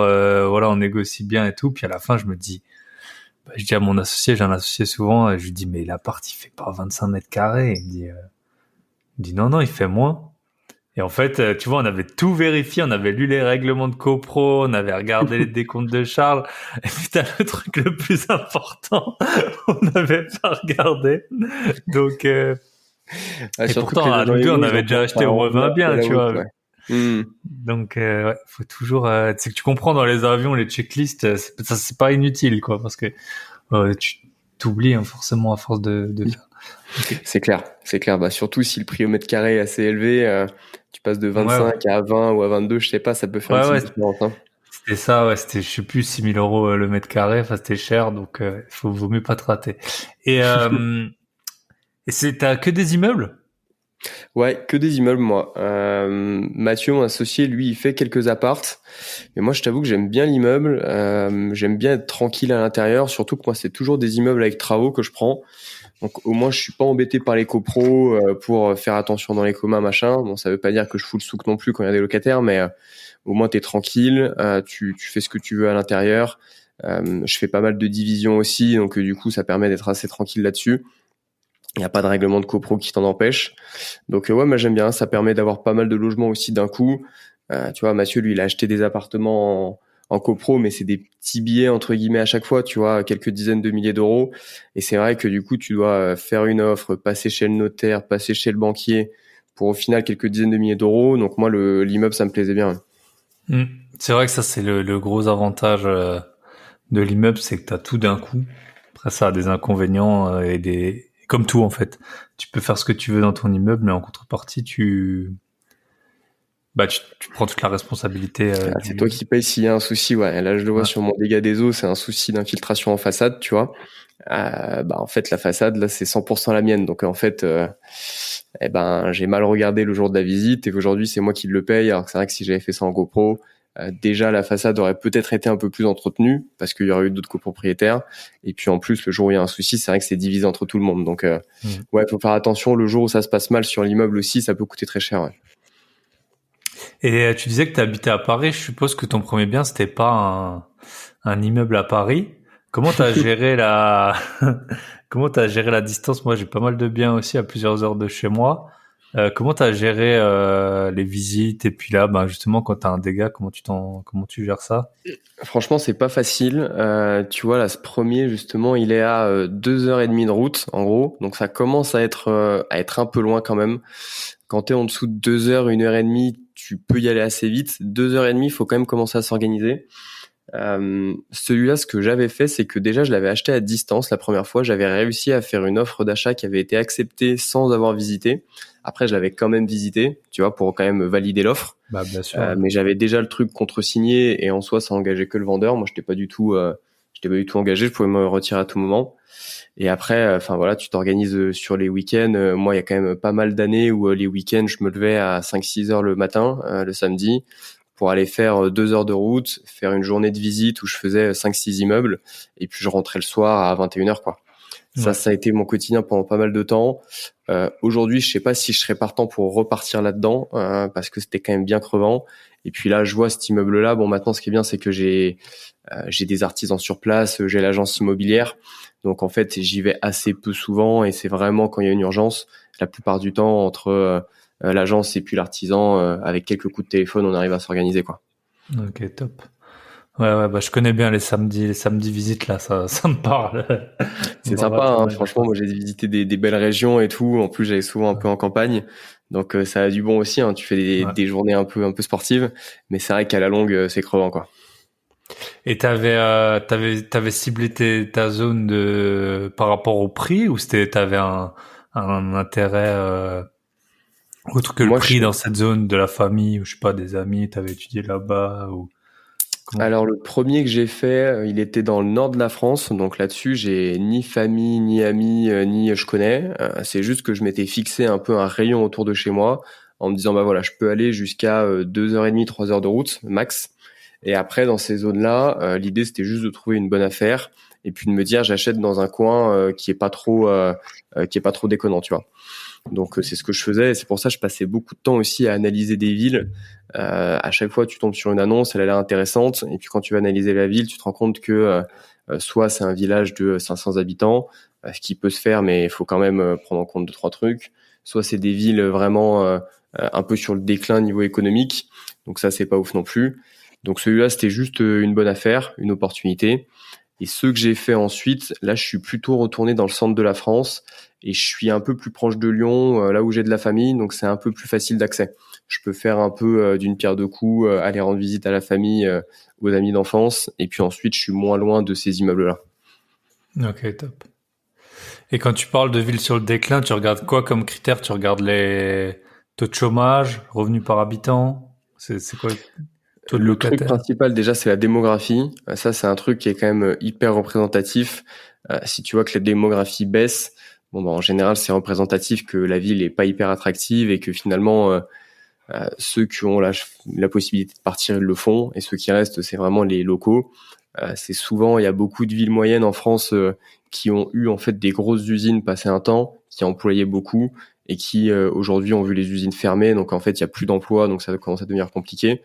A: Voilà, on négocie bien et tout. Puis, à la fin, je me dis, bah, je dis à mon associé, j'ai un associé souvent, et je lui dis, mais l'appart, il fait pas 25 mètres carrés. Il me dit, non, non, il fait moins. Et en fait, tu vois, on avait tout vérifié, on avait lu les règlements de copro, on avait regardé les décomptes de Charles, et putain, le truc le plus important, on n'avait pas regardé. Donc,
B: Ah,
A: et
B: surtout que
A: pourtant,
B: les
A: à
B: agents
A: nous deux, on
B: IMO, ils
A: avait
B: ont
A: déjà
B: tendance
A: acheté
B: à
A: au
B: en
A: moins 20
B: vouloir qu'à
A: biens,
B: la
A: tu
B: hausse,
A: vois.
B: ouais. Hmm.
A: Donc, ouais, faut toujours, c'est que tu comprends dans les avions, les checklists, ça, c'est pas inutile, quoi, parce que tu t'oublies hein, forcément à force de faire. Ok.
B: C'est clair. Bah, surtout si le prix au mètre carré est assez élevé, tu passes de
A: Ouais,
B: 25 à 20 ou à 22, je sais pas, ça peut faire une
A: ouais,
B: petite
A: ouais,
B: différence, hein.
A: c'était ça, ouais, c'était, je sais plus, 6 000 € le mètre carré, enfin, c'était cher, donc, vaut mieux pas te rater. Et, et t'as que des immeubles?
B: Ouais, que des immeubles, moi. Mathieu, mon associé, lui, il fait quelques appartes. Mais moi, je t'avoue que j'aime bien l'immeuble. J'aime bien être tranquille à l'intérieur. Surtout que moi, c'est toujours des immeubles avec travaux que je prends. Donc, au moins, je suis pas embêté par les copros pour faire attention dans les communs, machin. Bon, ça veut pas dire que je fous le souk non plus quand il y a des locataires, mais au moins, t'es tranquille. Tu fais ce que tu veux à l'intérieur. Je fais pas mal de divisions aussi. Donc, du coup, ça permet d'être assez tranquille là-dessus. Il n'y a pas de règlement de copro qui t'en empêche. Donc ouais, moi j'aime bien. Ça permet d'avoir pas mal de logements aussi d'un coup. Tu vois, Mathieu, lui, il a acheté des appartements en copro, mais c'est des petits billets entre guillemets à chaque fois. Tu vois, quelques dizaines de milliers d'euros. Et c'est vrai que du coup, tu dois faire une offre, passer chez le notaire, passer chez le banquier, pour au final quelques dizaines de milliers d'euros. Donc moi, l'immeuble, ça me plaisait bien.
A: Mm. C'est vrai que ça, c'est le gros avantage de l'immeuble, c'est que tu as tout d'un coup. Après, ça a des inconvénients et des... Comme tout, en fait. Tu peux faire ce que tu veux dans ton immeuble, mais en contrepartie, tu prends toute la responsabilité
B: Ah, c'est toi
A: du...
B: qui payes s'il y a un souci. Ouais, là, je le vois
A: Ouais.
B: sur mon dégât des eaux, c'est un souci d'infiltration en façade, tu vois. En fait, la façade, là, c'est 100% la mienne. Donc, en fait, j'ai mal regardé le jour de la visite et qu'aujourd'hui, c'est moi qui le paye. Alors que c'est vrai que si j'avais fait ça en GoPro, déjà, la façade aurait peut-être été un peu plus entretenue parce qu'il y aurait eu d'autres copropriétaires. Et puis, en plus, le jour où il y a un souci, c'est vrai que c'est divisé entre tout le monde. Donc,
A: Mm.
B: ouais, faut faire attention. Le jour où ça se passe mal sur l'immeuble aussi, ça peut coûter très cher. Ouais.
A: Et tu disais que tu habitais à Paris. Je suppose que ton premier bien, c'était pas un immeuble à Paris. Comment t'as géré la comment t'as géré la distance? Moi, j'ai pas mal de biens aussi à plusieurs heures de chez moi. Comment t'as géré les visites et puis là, justement, quand t'as un dégât, comment tu gères ça?
B: Franchement, c'est pas facile. Tu vois, là, ce premier, justement, il est à 2h30 de route, en gros. Donc, ça commence à être un peu loin quand même. Quand t'es en dessous de 2 heures, 1h30, tu peux y aller assez vite. 2h30, il faut quand même commencer à s'organiser. Celui-là, ce que j'avais fait, c'est que déjà, je l'avais acheté à distance la première fois. J'avais réussi à faire une offre d'achat qui avait été acceptée sans avoir visité. Après, je l'avais quand même visité, tu vois, pour quand même valider l'offre.
A: Bah, bien sûr. Ouais.
B: Mais j'avais déjà le truc contresigné et en soi, ça engageait que le vendeur. Moi, j'étais pas du tout engagé. Je pouvais me retirer à tout moment. Et après, enfin voilà, tu t'organises sur les week-ends. Moi, il y a quand même pas mal d'années où les week-ends, je me levais à 5-6 heures le matin, le samedi, pour aller faire 2 heures de route, faire une journée de visite où je faisais 5-6 immeubles, et puis je rentrais le soir à 21 heures, quoi.
A: Ouais.
B: Ça a été mon quotidien pendant pas mal de temps. Aujourd'hui, je sais pas si je serais partant pour repartir là-dedans, parce que c'était quand même bien crevant. Et puis là, je vois cet immeuble-là. Bon, maintenant, ce qui est bien, c'est que j'ai des artisans sur place, j'ai l'agence immobilière. Donc en fait, j'y vais assez peu souvent et c'est vraiment quand il y a une urgence. La plupart du temps, entre l'agence et puis l'artisan, avec quelques coups de téléphone, on arrive à s'organiser, quoi.
A: Ok, top. Ouais, je connais bien les samedis visites là, ça me parle.
B: C'est
A: Voir
B: sympa,
A: pas
B: hein.
A: mal de
B: Franchement,
A: fois.
B: moi j'ai visité des belles régions et tout. En plus, j'allais souvent un peu en campagne, donc ça a du bon aussi, hein. Tu fais
A: Ouais.
B: des journées un peu sportives, mais c'est vrai qu'à la longue, c'est crevant, quoi.
A: Et t'avais ciblé ta zone par rapport au prix ou t'avais un intérêt autre que le
B: Moi,
A: prix dans cette zone de la famille ou je sais pas des amis, t'avais étudié là-bas ou comment?
B: alors le premier que j'ai fait, il était dans le nord de la France, donc là-dessus j'ai ni famille, ni amis, ni je connais. C'est juste que je m'étais fixé un peu un rayon autour de chez moi en me disant bah voilà, je peux aller jusqu'à 2h30, 3 heures de route max. Et après dans ces zones-là, l'idée c'était juste de trouver une bonne affaire et puis de me dire j'achète dans un coin qui est pas trop déconnant, tu vois. Donc c'est ce que je faisais et c'est pour ça que je passais beaucoup de temps aussi à analyser des villes. À chaque fois tu tombes sur une annonce, elle a l'air intéressante et puis quand tu vas analyser la ville, tu te rends compte que soit c'est un village de 500 habitants, ce qui peut se faire mais il faut quand même prendre en compte deux trois trucs. Soit c'est des villes vraiment un peu sur le déclin niveau économique, donc ça c'est pas ouf non plus. Donc celui-là c'était juste une bonne affaire, une opportunité. Et ce que j'ai fait ensuite, là, je suis plutôt retourné dans le centre de la France et je suis un peu plus proche de Lyon, là où j'ai de la famille, donc c'est un peu plus facile d'accès. Je peux faire un peu d'une pierre deux coups, aller rendre visite à la famille, aux amis d'enfance, et puis ensuite, je suis moins loin de ces immeubles-là.
A: Ok, top. Et quand tu parles de ville sur le déclin, tu regardes quoi comme critère? Tu regardes les taux de chômage, revenus par habitant? C'est quoi? Taux de
B: Le truc
A: locataire?
B: principal, déjà, c'est la démographie. Ça, c'est un truc qui est quand même hyper représentatif. Si tu vois que la démographie baisse, Bon, en général, c'est représentatif que la ville est pas hyper attractive et que finalement, ceux qui ont la possibilité de partir, ils le font, et ceux qui restent, c'est vraiment les locaux. C'est souvent, il y a beaucoup de villes moyennes en France qui ont eu en fait des grosses usines passé un temps, qui employaient beaucoup et qui aujourd'hui ont vu les usines fermer. Donc en fait, il y a plus d'emplois, donc ça commence à devenir compliqué.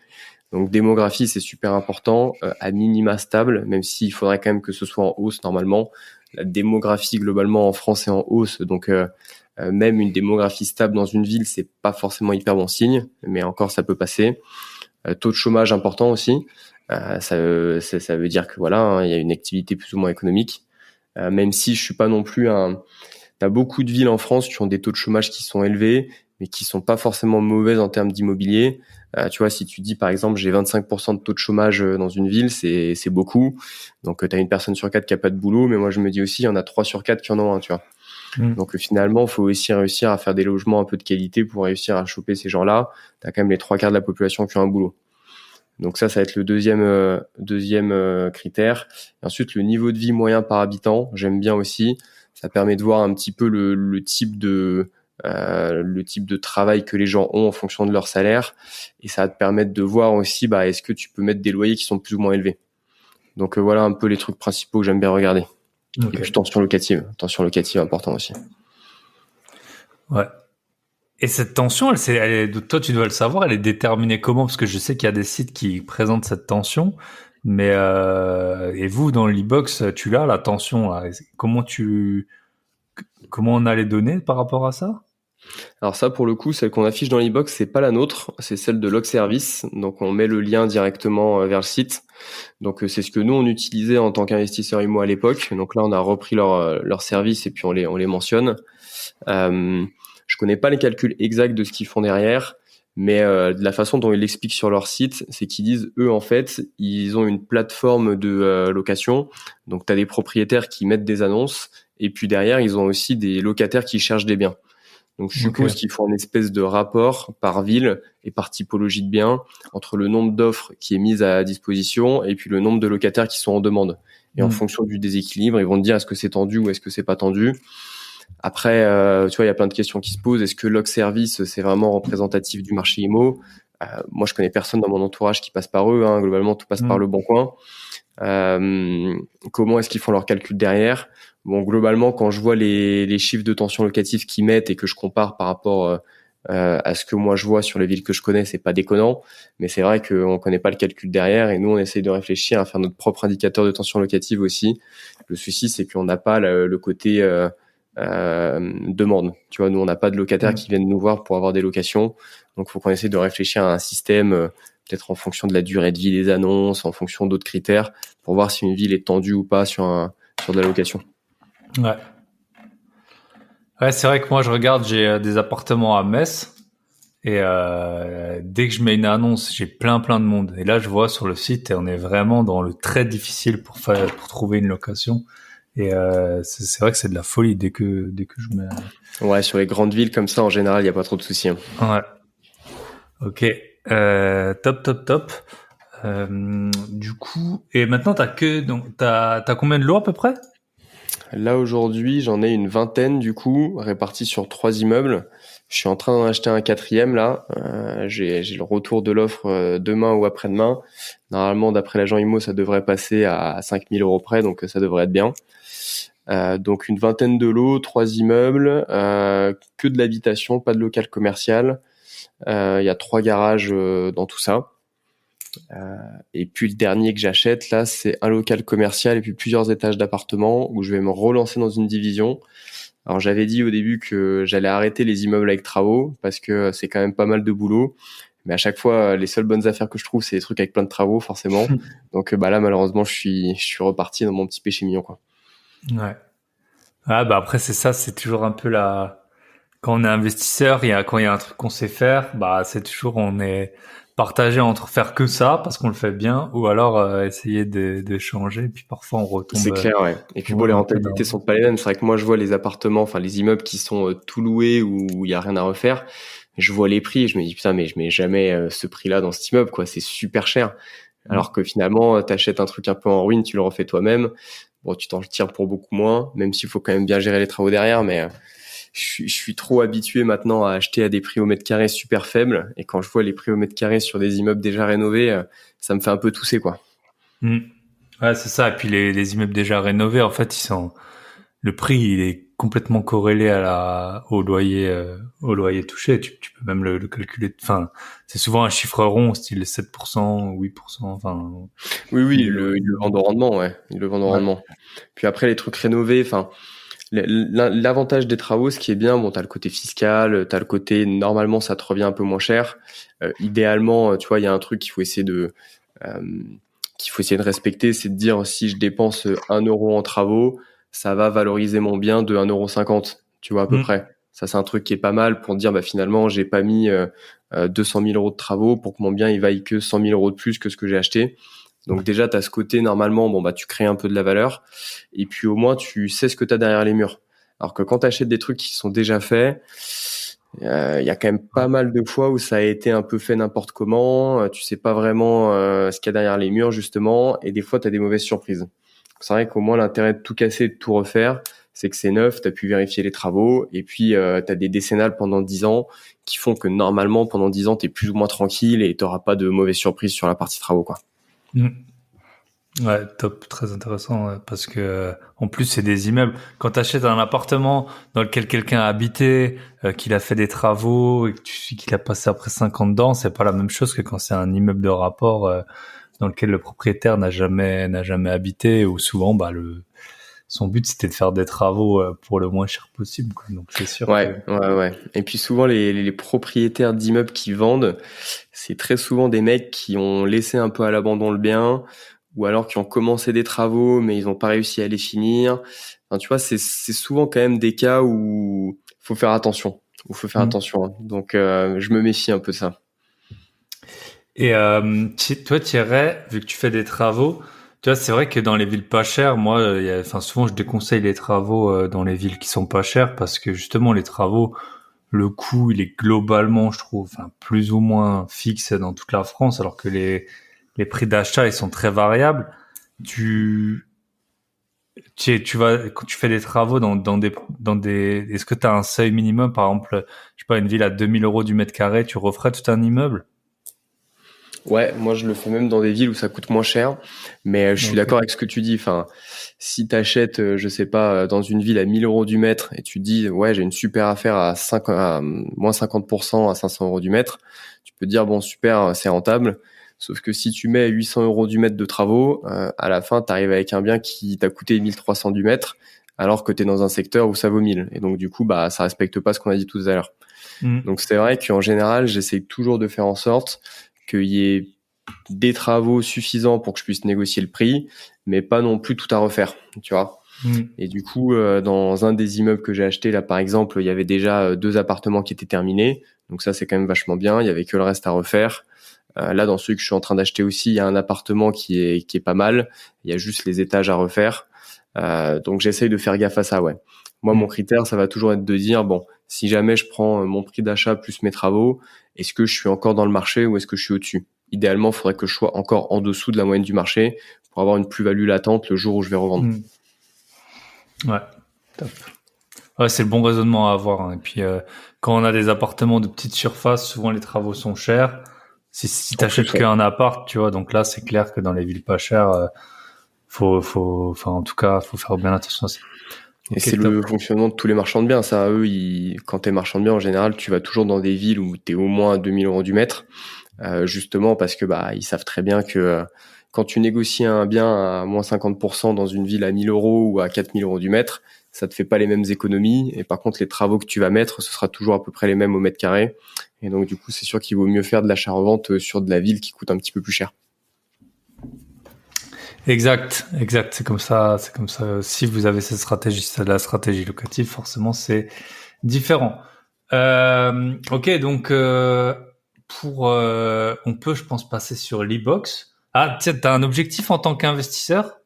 B: Donc démographie, c'est super important, à minima stable, même s'il faudrait quand même que ce soit en hausse normalement. La démographie globalement en France est en hausse, donc même une démographie stable dans une ville, c'est pas forcément hyper bon signe, mais encore ça peut passer. Taux de chômage important aussi, ça veut dire que voilà, hein, il y a une activité plus ou moins économique. Même si je suis pas non plus t'as beaucoup de villes en France qui ont des taux de chômage qui sont élevés, mais qui sont pas forcément mauvaises en termes d'immobilier. Tu vois, si tu dis par exemple j'ai 25% de taux de chômage dans une ville, c'est beaucoup. Donc tu as une personne sur 4 qui a pas de boulot, mais moi je me dis aussi il y en a 3 sur 4 qui en ont un, tu vois. Donc finalement, il faut aussi réussir à faire des logements un peu de qualité pour réussir à choper ces gens-là. Tu as quand même les 3 quarts de la population qui ont un boulot. Donc ça va être le deuxième critère. Et ensuite, le niveau de vie moyen par habitant, j'aime bien aussi. Ça permet de voir un petit peu le type de travail que les gens ont en fonction de leur salaire, et ça va te permettre de voir aussi est-ce que tu peux mettre des loyers qui sont plus ou moins élevés. Donc voilà un peu les trucs principaux que j'aime bien regarder. Okay. Et puis tension locative important aussi.
A: Ouais. Et cette tension, toi tu dois le savoir, elle est déterminée comment? Parce que je sais qu'il y a des sites qui présentent cette tension, mais et vous dans l'e-box, tu l'as la tension là. Comment on a les données par rapport à ça?
B: Alors ça, pour le coup, celle qu'on affiche dans l'e-box, c'est pas la nôtre, c'est celle de Logservice. Donc on met le lien directement vers le site. Donc c'est ce que nous on utilisait en tant qu'investisseur IMO à l'époque. Donc là on a repris leur service et puis on les mentionne. Je connais pas les calculs exacts de ce qu'ils font derrière, mais de la façon dont ils l'expliquent sur leur site, c'est qu'ils disent eux en fait ils ont une plateforme de location. Donc tu as des propriétaires qui mettent des annonces et puis derrière ils ont aussi des locataires qui cherchent des biens. Donc, je suppose qu'ils font une espèce de rapport par ville et par typologie de biens entre le nombre d'offres qui est mise à disposition et puis le nombre de locataires qui sont en demande. Et en fonction du déséquilibre, ils vont te dire est-ce que c'est tendu ou est-ce que c'est pas tendu. Après, tu vois, il y a plein de questions qui se posent. Est-ce que Logservice, c'est vraiment représentatif du marché IMO? Moi, je connais personne dans mon entourage qui passe par eux. Hein. Globalement, tout passe par Le Bon Coin. Comment est-ce qu'ils font leur calcul derrière? Bon, globalement, quand je vois les chiffres de tension locative qu'ils mettent et que je compare par rapport à ce que moi je vois sur les villes que je connais, c'est pas déconnant. Mais c'est vrai qu'on connaît pas le calcul derrière et nous, on essaye de réfléchir à faire notre propre indicateur de tension locative aussi. Le souci, c'est qu'on n'a pas le côté demande. Tu vois, nous, on n'a pas de locataires qui viennent nous voir pour avoir des locations. Donc, il faut qu'on essaie de réfléchir à un système peut-être en fonction de la durée de vie des annonces, en fonction d'autres critères, pour voir si une ville est tendue ou pas sur de la location.
A: Ouais. Ouais, c'est vrai que moi je regarde, j'ai des appartements à Metz et dès que je mets une annonce, j'ai plein de monde. Et là, je vois sur le site, et on est vraiment dans le très difficile pour trouver une location. Et c'est vrai que c'est de la folie dès que je mets.
B: Ouais, sur les grandes villes comme ça, en général, il y a pas trop de soucis. Hein.
A: Ouais. Ok. Top. Du coup, et maintenant t'as combien de lots à peu près?
B: Là aujourd'hui, j'en ai une vingtaine du coup, répartis sur 3 immeubles. Je suis en train d'en acheter un 4e là. J'ai le retour de l'offre demain ou après-demain. Normalement, d'après l'agent IMO, ça devrait passer à 5 000 € près, donc ça devrait être bien. Donc une vingtaine de lots, 3 immeubles, que de l'habitation, pas de local commercial. Il y a 3 garages dans tout ça. Et puis le dernier que j'achète là, c'est un local commercial et puis plusieurs étages d'appartements où je vais me relancer dans une division. Alors j'avais dit au début que j'allais arrêter les immeubles avec travaux parce que c'est quand même pas mal de boulot. Mais à chaque fois, les seules bonnes affaires que je trouve, c'est des trucs avec plein de travaux forcément. Donc là malheureusement, je suis reparti dans mon petit péché mignon quoi.
A: Ouais. Ah après c'est toujours un peu quand on est investisseur, quand il y a un truc qu'on sait faire, c'est toujours on est partagé entre faire que ça parce qu'on le fait bien ou alors essayer de changer, puis parfois on retombe.
B: C'est clair, ouais. Et puis les rentabilités sont pas les mêmes. C'est vrai que moi je vois les appartements, enfin les immeubles qui sont tout loués où il y a rien à refaire. Je vois les prix et je me dis putain mais je mets jamais ce prix-là dans cet immeuble quoi, c'est super cher. Alors que finalement t'achètes un truc un peu en ruine, tu le refais toi-même. bon, tu t'en tires pour beaucoup moins, même s'il faut quand même bien gérer les travaux derrière, mais je suis trop habitué maintenant à acheter à des prix au mètre carré super faibles, et quand je vois les prix au mètre carré sur des immeubles déjà rénovés, ça me fait un peu tousser, quoi.
A: Ouais, c'est ça. Et puis les immeubles déjà rénovés, en fait, le prix, il est complètement corrélé au loyer touché. Tu peux même le calculer. Enfin, c'est souvent un chiffre rond, style 7%, 8%. Enfin,
B: Oui, ils le vendent
A: minimum.
B: au rendement, ouais. Ils le vendent au
A: Ouais.
B: rendement. Puis après, les trucs rénovés, enfin, l'avantage des travaux, ce qui est bien, bon, t'as le côté fiscal, t'as le côté, normalement, ça te revient un peu moins cher. Idéalement, tu vois, il y a un truc euh, qu'il faut essayer de respecter, c'est de dire, si je dépense 1 euro en travaux, ça va valoriser mon bien de 1,50 €, tu vois, à peu
A: Mm.
B: près. Ça, c'est un truc qui est pas mal pour dire, bah, finalement, j'ai pas mis 200 000 euros de travaux pour que mon bien, il vaille que 100 000 euros de plus que ce que j'ai acheté. Donc déjà, tu as ce côté, normalement, bon, bah, tu crées un peu de la valeur. Et puis au moins, tu sais ce que tu as derrière les murs. Alors que quand tu achètes des trucs qui sont déjà faits, il y a quand même pas mal de fois où ça a été un peu fait n'importe comment. Tu sais pas vraiment ce qu'il y a derrière les murs, justement. Et des fois, tu as des mauvaises surprises. C'est vrai qu'au moins, l'intérêt de tout casser et de tout refaire, c'est que c'est neuf, tu as pu vérifier les travaux. Et puis, tu as des décennales pendant 10 ans qui font que normalement, pendant 10 ans, tu es plus ou moins tranquille et tu n'auras pas de mauvaises surprises sur la partie travaux, quoi.
A: Mm. Ouais, top, très intéressant, ouais, parce que en plus c'est des immeubles. Quand tu achètes un appartement dans lequel quelqu'un a habité, qu'il a fait des travaux et que tu sais qu'il a passé après 5 ans dedans, c'est pas la même chose que quand c'est un immeuble de rapport dans lequel le propriétaire n'a jamais habité, ou souvent son but c'était de faire des travaux pour le moins cher possible, quoi. Donc c'est sûr que
B: Ouais. Et puis souvent, les propriétaires d'immeubles qui vendent, c'est très souvent des mecs qui ont laissé un peu à l'abandon le bien, ou alors qui ont commencé des travaux, mais ils n'ont pas réussi à les finir. Enfin, tu vois, c'est souvent quand même des cas où faut faire attention. Où faut faire
A: Mm.
B: attention, hein. Donc, je me méfie un peu de ça.
A: Et toi, Thierry, vu que tu fais des travaux, tu vois, c'est vrai que dans les villes pas chères, moi, enfin, souvent, je déconseille les travaux dans les villes qui sont pas chères parce que justement, les travaux, le coût, il est globalement, je trouve, enfin, plus ou moins fixe dans toute la France, alors que les prix d'achat, ils sont très variables. Tu, tu vas, quand tu fais des travaux est-ce que tu as un seuil minimum, par exemple, je sais pas, une ville à 2 000 € du mètre carré, tu referais tout un immeuble?
B: Ouais, moi je le fais même dans des villes où ça coûte moins cher, mais je suis
A: Ok.
B: d'accord avec ce que tu dis. Enfin, si t'achètes, je sais pas, dans une ville à 1 000 € du mètre et tu te dis, ouais, j'ai une super affaire à moins 50% à 500 € du mètre, tu peux te dire, bon, super, c'est rentable. Sauf que si tu mets 800 € du mètre de travaux, à la fin, t'arrives avec un bien qui t'a coûté 1 300 du mètre, alors que t'es dans un secteur où ça vaut 1 000. Et donc, du coup, bah, ça respecte pas ce qu'on a dit tout à l'heure.
A: Mm.
B: Donc, c'est vrai qu'en général, j'essaye toujours de faire en sorte qu'il y ait des travaux suffisants pour que je puisse négocier le prix, mais pas non plus tout à refaire, tu vois.
A: Mm.
B: Et du coup, dans un des immeubles que j'ai acheté, là, par exemple, il y avait déjà 2 appartements qui étaient terminés. Donc ça, c'est quand même vachement bien. Il y avait que le reste à refaire. Là, dans celui que je suis en train d'acheter aussi, il y a un appartement qui est pas mal. Il y a juste les étages à refaire. Donc j'essaye de faire gaffe à ça, ouais. Moi, mon
A: Mm.
B: critère, ça va toujours être de dire, bon, si jamais je prends mon prix d'achat plus mes travaux, est-ce que je suis encore dans le marché ou est-ce que je suis au-dessus? Idéalement, il faudrait que je sois encore en dessous de la moyenne du marché pour avoir une plus-value latente le jour où je vais revendre.
A: Mm. Ouais, top. Ouais, c'est le bon raisonnement à avoir, hein. Et puis, quand on a des appartements de petite surface, souvent les travaux sont chers. Si
B: En plus,
A: t'achètes
B: ouais.
A: qu'un appart, tu vois, donc là, c'est clair que dans les villes pas chères, enfin, en tout cas, faut faire bien attention à ça.
B: Et c'est
A: Ok, top.
B: le fonctionnement de tous les marchands de biens. Ça, eux, quand t'es marchand de biens, en général, tu vas toujours dans des villes où t'es au moins à 2 000 € du mètre, justement parce que bah ils savent très bien que quand tu négocies un bien à moins 50% dans une ville à 1 000 € ou à 4 000 € du mètre, ça te fait pas les mêmes économies. Et par contre, les travaux que tu vas mettre, ce sera toujours à peu près les mêmes au mètre carré. Et donc, du coup, c'est sûr qu'il vaut mieux faire de l'achat-revente sur de la ville qui coûte un petit peu plus cher.
A: Exact, exact. C'est comme ça, c'est comme ça. Si vous avez cette stratégie, c'est la stratégie locative, forcément, c'est différent. Ok, donc, on peut, je pense, passer sur l'e-box. Ah, tiens, t'as un objectif en tant qu'investisseur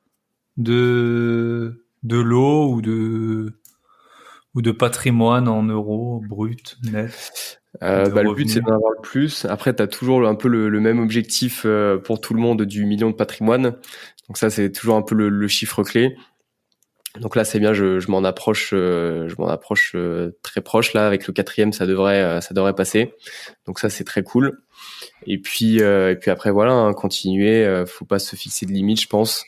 A: de lot ou de patrimoine en euros, brut, net, de
B: Bah, le but, c'est
A: revenus.
B: d'en avoir le plus. Après, tu as toujours un peu le même objectif pour tout le monde du million de patrimoine. Donc ça, c'est toujours un peu le chiffre clé. Donc là, c'est bien, je m'en approche, très proche là. Avec le quatrième, ça devrait passer. Donc ça, c'est très cool. Et puis après, voilà, hein, continuer. Faut pas se fixer de limites, je pense.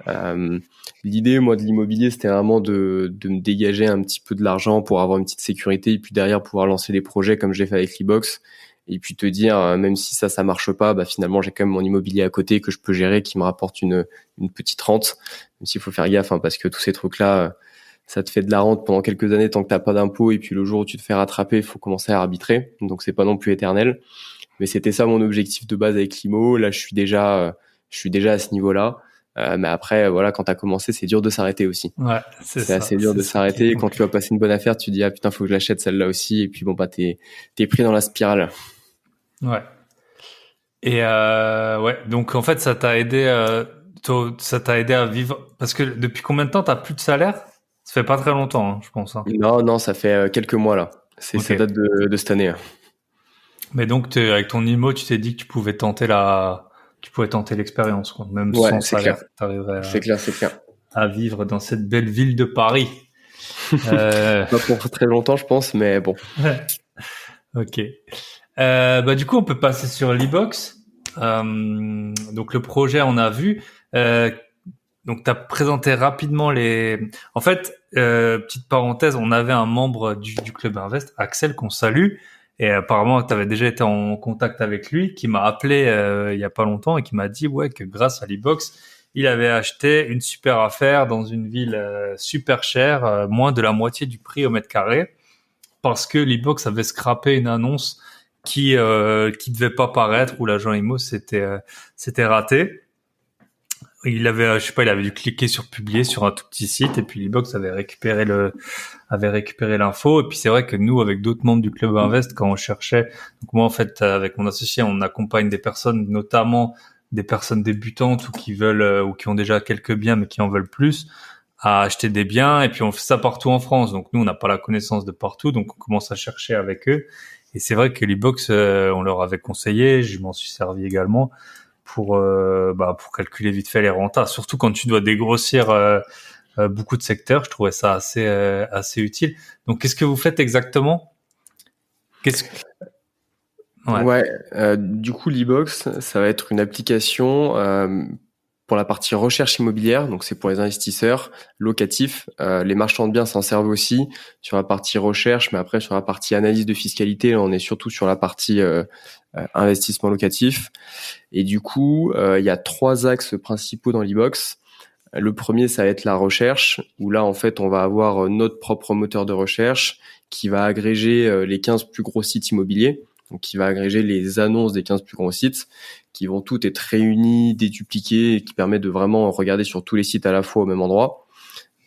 B: Euh, L'idée, moi, de l'immobilier, c'était vraiment de me dégager un petit peu de l'argent pour avoir une petite sécurité et puis derrière pouvoir lancer des projets comme j'ai fait avec l'e-box. Et puis te dire, même si ça marche pas, bah finalement j'ai quand même mon immobilier à côté que je peux gérer, qui me rapporte une petite rente. Même s'il faut faire gaffe, hein, parce que tous ces trucs-là, ça te fait de la rente pendant quelques années tant que t'as pas d'impôt, et puis le jour où tu te fais rattraper, il faut commencer à arbitrer. Donc c'est pas non plus éternel. Mais c'était ça mon objectif de base avec l'IMO. Là, je suis déjà à ce niveau-là. Mais après, voilà, quand t'as commencé, c'est dur de s'arrêter aussi.
A: Ouais, c'est
B: C'est
A: ça,
B: assez dur
A: c'est
B: de
A: ça qui est
B: s'arrêter. Quand tu vas
A: compliqué.
B: passer une bonne affaire, tu te dis, ah putain, faut que je l'achète celle-là aussi. Et puis bon, bah, t'es pris dans la spirale.
A: Ouais. Et ouais, donc en fait, ça t'a aidé à vivre. Parce que depuis combien de temps t'as plus de salaire? Ça fait pas très longtemps, hein, je pense. Hein.
B: Non, non, ça fait quelques mois là.
A: Ok.
B: Ça date de cette année, hein.
A: Mais donc, avec ton IMO, tu t'es dit que tu pouvais tenter l'expérience, quoi. Même
B: Ouais,
A: sans
B: c'est clair.
A: salaire, t'arriverais
B: C'est clair, c'est clair.
A: à vivre dans cette belle ville de Paris. Euh,
B: Pas pour très longtemps, je pense, mais bon.
A: ok. Bah du coup, on peut passer sur l'e-box. Donc le projet, on a vu. Donc tu as présenté rapidement les. En fait, petite parenthèse, on avait un membre du club Invest, Axel, qu'on salue. Et apparemment, tu avais déjà été en contact avec lui, qui m'a appelé il y a pas longtemps et qui m'a dit ouais que grâce à l'e-box, il avait acheté une super affaire dans une ville super chère, moins de la moitié du prix au mètre carré, parce que l'e-box avait scrappé une annonce qui devait pas paraître, où l'agent IMO s'était raté. Il avait, je sais pas, il avait dû cliquer sur publier sur un tout petit site, et puis l'e-box avait récupéré l'info. Et puis c'est vrai que nous, avec d'autres membres du club Invest, quand on cherchait, donc moi en fait avec mon associé, on accompagne des personnes, notamment des personnes débutantes ou qui veulent ou qui ont déjà quelques biens mais qui en veulent plus, à acheter des biens. Et puis on fait ça partout en France, donc nous on n'a pas la connaissance de partout, donc on commence à chercher avec eux. Et c'est vrai que l'e-box, on leur avait conseillé, je m'en suis servi également pour calculer vite fait les rentas, surtout quand tu dois dégrossir beaucoup de secteurs. Je trouvais ça assez utile. Donc qu'est-ce que vous faites exactement? Qu'est-ce que... Ouais.
B: Ouais, du coup, l'e-box, ça va être une application pour la partie recherche immobilière. Donc, c'est pour les investisseurs locatifs. Les marchands de biens s'en servent aussi sur la partie recherche, mais après, sur la partie analyse de fiscalité, là, on est surtout sur la partie investissement locatif. Et du coup, il y a 3 axes principaux dans l'e-box. Le premier, ça va être la recherche, où là, en fait, on va avoir notre propre moteur de recherche qui va agréger les 15 plus gros sites immobiliers, donc qui va agréger les annonces des 15 plus gros sites, qui vont toutes être réunies, dédupliquées, et qui permet de vraiment regarder sur tous les sites à la fois au même endroit.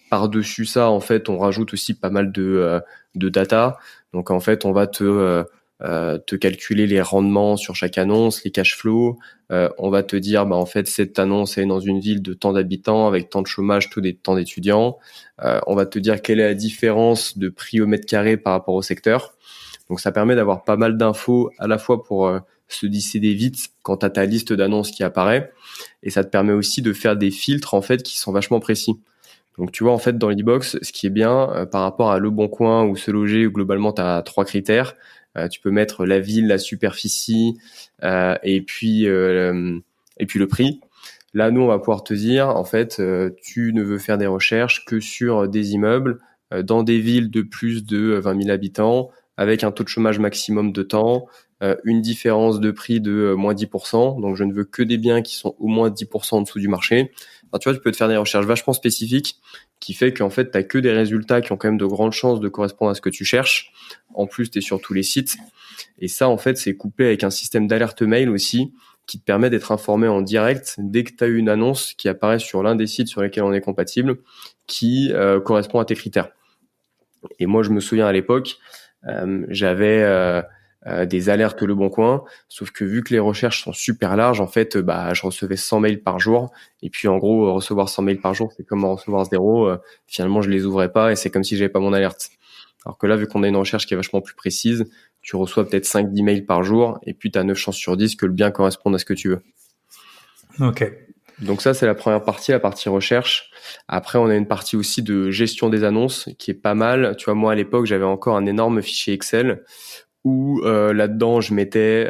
B: Par-dessus ça, en fait, on rajoute aussi pas mal de data. Donc, en fait, on va te calculer les rendements sur chaque annonce, les cash flows. On va te dire, bah en fait, cette annonce est dans une ville de tant d'habitants, avec tant de chômage, tant d'étudiants. On va te dire quelle est la différence de prix au mètre carré par rapport au secteur. Donc ça permet d'avoir pas mal d'infos à la fois pour se décider vite quand tu as ta liste d'annonces qui apparaît, et ça te permet aussi de faire des filtres en fait qui sont vachement précis. Donc tu vois, en fait, dans l'e-box, ce qui est bien par rapport à Le Bon Coin ou Se Loger, où globalement tu as 3 critères. Tu peux mettre la ville, la superficie et puis le prix. Là, nous, on va pouvoir te dire, en fait, tu ne veux faire des recherches que sur des immeubles dans des villes de plus de 20 000 habitants, avec un taux de chômage maximum de temps, une différence de prix de moins 10%. Donc, je ne veux que des biens qui sont au moins 10% en dessous du marché. Enfin, tu vois, tu peux te faire des recherches vachement spécifiques qui fait qu'en fait, tu n'as que des résultats qui ont quand même de grandes chances de correspondre à ce que tu cherches. En plus, tu es sur tous les sites. Et ça, en fait, c'est couplé avec un système d'alerte mail aussi qui te permet d'être informé en direct dès que tu as eu une annonce qui apparaît sur l'un des sites sur lesquels on est compatible, qui correspond à tes critères. Et moi, je me souviens à l'époque, j'avais des alertes Le Bon Coin, sauf que vu que les recherches sont super larges, en fait, je recevais 100 mails par jour. Et puis, en gros, recevoir 100 mails par jour, c'est comme en recevoir 0. Finalement, je les ouvrais pas et c'est comme si j'avais pas mon alerte. Alors que là, vu qu'on a une recherche qui est vachement plus précise, tu reçois peut-être 5-10 mails par jour et puis tu as 9 chances sur 10 que le bien corresponde à ce que tu veux.
A: Ok.
B: Donc ça, c'est la première partie, la partie recherche. Après, on a une partie aussi de gestion des annonces qui est pas mal. Tu vois, moi, à l'époque, j'avais encore un énorme fichier Excel où là-dedans, je mettais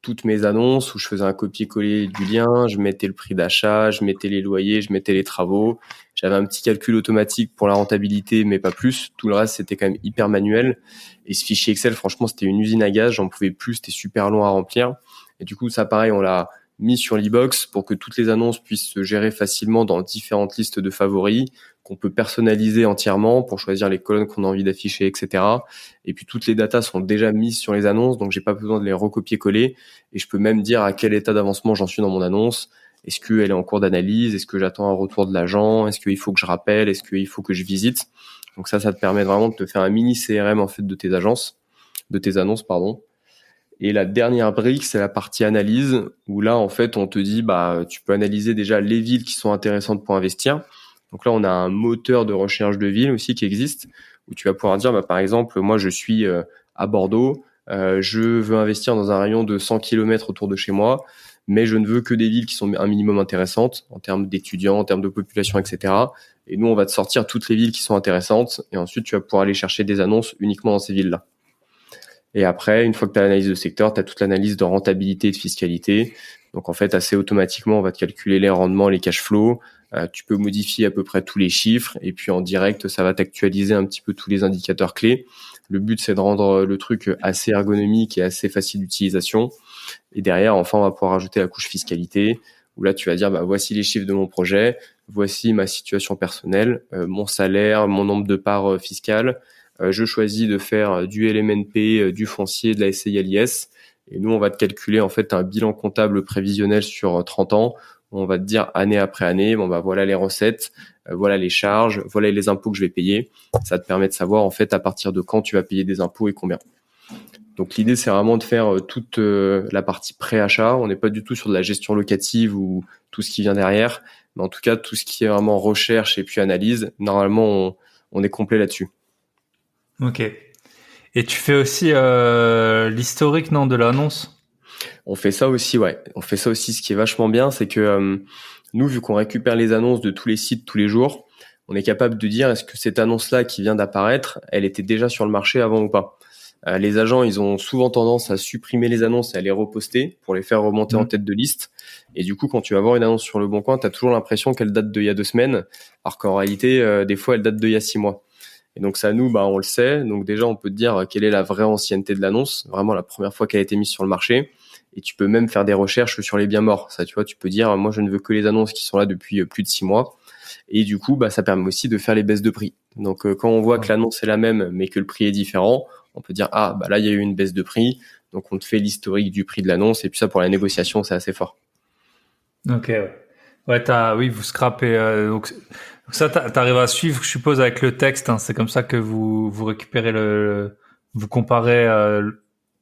B: toutes mes annonces, où je faisais un copier-coller du lien, je mettais le prix d'achat, je mettais les loyers, je mettais les travaux. J'avais un petit calcul automatique pour la rentabilité, mais pas plus. Tout le reste, c'était quand même hyper manuel. Et ce fichier Excel, franchement, c'était une usine à gaz. J'en pouvais plus, c'était super long à remplir. Et du coup, ça, pareil, on l'a mis sur l'e-box pour que toutes les annonces puissent se gérer facilement dans différentes listes de favoris, qu'on peut personnaliser entièrement pour choisir les colonnes qu'on a envie d'afficher, etc. Et puis toutes les datas sont déjà mises sur les annonces, donc j'ai pas besoin de les recopier-coller. Et je peux même dire à quel état d'avancement j'en suis dans mon annonce. Est-ce qu'elle est en cours d'analyse? Est-ce que j'attends un retour de l'agent? Est-ce qu'il faut que je rappelle? Est-ce qu'il faut que je visite? Donc ça te permet vraiment de te faire un mini CRM en fait de tes annonces, pardon. Et la dernière brique, c'est la partie analyse, où là, en fait, on te dit, tu peux analyser déjà les villes qui sont intéressantes pour investir. Donc là, on a un moteur de recherche de villes aussi qui existe, où tu vas pouvoir dire, par exemple, moi, je suis à Bordeaux, je veux investir dans un rayon de 100 km autour de chez moi, mais je ne veux que des villes qui sont un minimum intéressantes en termes d'étudiants, en termes de population, etc. Et nous, on va te sortir toutes les villes qui sont intéressantes, et ensuite, tu vas pouvoir aller chercher des annonces uniquement dans ces villes-là. Et après, une fois que tu as l'analyse de secteur, tu as toute l'analyse de rentabilité et de fiscalité. Donc en fait, assez automatiquement, on va te calculer les rendements, les cash flows. Tu peux modifier à peu près tous les chiffres. Et puis en direct, ça va t'actualiser un petit peu tous les indicateurs clés. Le but, c'est de rendre le truc assez ergonomique et assez facile d'utilisation. Et derrière, enfin, on va pouvoir ajouter la couche fiscalité, où là, tu vas dire, voici les chiffres de mon projet, voici ma situation personnelle, mon salaire, mon nombre de parts fiscales. Je choisis de faire du LMNP, du foncier, de la SCI-LIS. Et nous, on va te calculer en fait un bilan comptable prévisionnel sur 30 ans. On va te dire année après année, voilà les recettes, voilà les charges, voilà les impôts que je vais payer. Ça te permet de savoir en fait à partir de quand tu vas payer des impôts et combien. Donc l'idée, c'est vraiment de faire toute la partie pré-achat. On n'est pas du tout sur de la gestion locative ou tout ce qui vient derrière. Mais en tout cas, tout ce qui est vraiment recherche et puis analyse, normalement, on est complet là-dessus.
A: Ok. Et tu fais aussi l'historique, non, de l'annonce?
B: On fait ça aussi, ouais. On fait ça aussi. Ce qui est vachement bien, c'est que nous, vu qu'on récupère les annonces de tous les sites tous les jours, on est capable de dire est-ce que cette annonce-là qui vient d'apparaître, elle était déjà sur le marché avant ou pas. Les agents, ils ont souvent tendance à supprimer les annonces et à les reposter pour les faire remonter en tête de liste. Et du coup, quand tu vas voir une annonce sur Le Bon Coin, tu as toujours l'impression qu'elle date d'il y a 2 semaines, alors qu'en réalité, des fois, elle date d'il y a 6 mois. Et donc ça, nous, on le sait. Donc déjà, on peut te dire quelle est la vraie ancienneté de l'annonce, vraiment la première fois qu'elle a été mise sur le marché. Et tu peux même faire des recherches sur les biens morts. Ça, tu vois, tu peux dire, moi, je ne veux que les annonces qui sont là depuis plus de 6 mois. Et du coup, ça permet aussi de faire les baisses de prix. Donc quand on voit que l'annonce est la même, mais que le prix est différent, on peut dire, là, il y a eu une baisse de prix. Donc on te fait l'historique du prix de l'annonce. Et puis ça, pour la négociation, c'est assez fort.
A: Ok, ouais. Ouais, vous scrapez. Donc ça, t'arrives à suivre, je suppose, avec le texte. Hein, c'est comme ça que vous récupérez vous comparez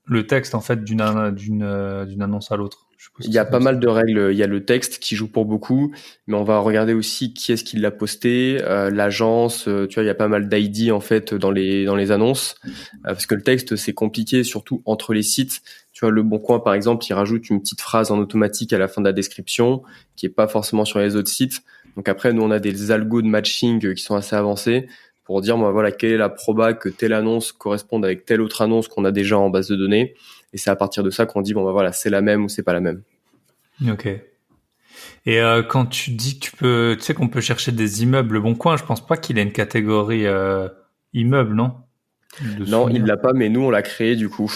A: le texte en fait d'une annonce à l'autre.
B: Il y a pas mal de règles. Il y a le texte qui joue pour beaucoup, mais on va regarder aussi qui est-ce qui l'a posté, l'agence. Tu vois, il y a pas mal d'ID en fait dans les annonces, parce que le texte c'est compliqué, surtout entre les sites. Tu vois, Le Bon Coin par exemple, il rajoute une petite phrase en automatique à la fin de la description, qui est pas forcément sur les autres sites. Donc après, nous on a des algos de matching qui sont assez avancés pour dire, voilà, quelle est la proba que telle annonce corresponde avec telle autre annonce qu'on a déjà en base de données. Et c'est à partir de ça qu'on dit, voilà, c'est la même ou c'est pas la même.
A: Ok. Et quand tu dis que tu sais qu'on peut chercher des immeubles Le Bon Coin, je pense pas qu'il ait une catégorie immeuble, non?
B: Non, il l'a pas, mais nous on l'a créé du coup.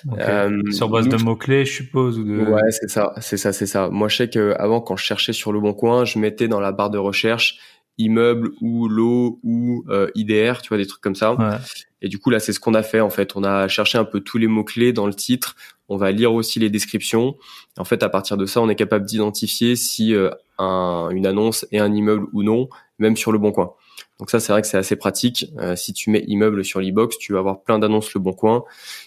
A: Okay. Sur base de mots-clés, je suppose, ou de...
B: Ouais, c'est ça. Moi, je sais qu'avant, quand je cherchais sur Le Bon Coin, je mettais dans la barre de recherche immeuble ou lot ou IDR, tu vois, des trucs comme ça.
A: Ouais.
B: Et du coup, là, c'est ce qu'on a fait, en fait. On a cherché un peu tous les mots-clés dans le titre. On va lire aussi les descriptions. Et en fait, à partir de ça, on est capable d'identifier si une annonce est un immeuble ou non, même sur Le Bon Coin. Donc ça, c'est vrai que c'est assez pratique. Si tu mets immeuble sur l'e-box, tu vas avoir plein d'annonces Le Bon Coin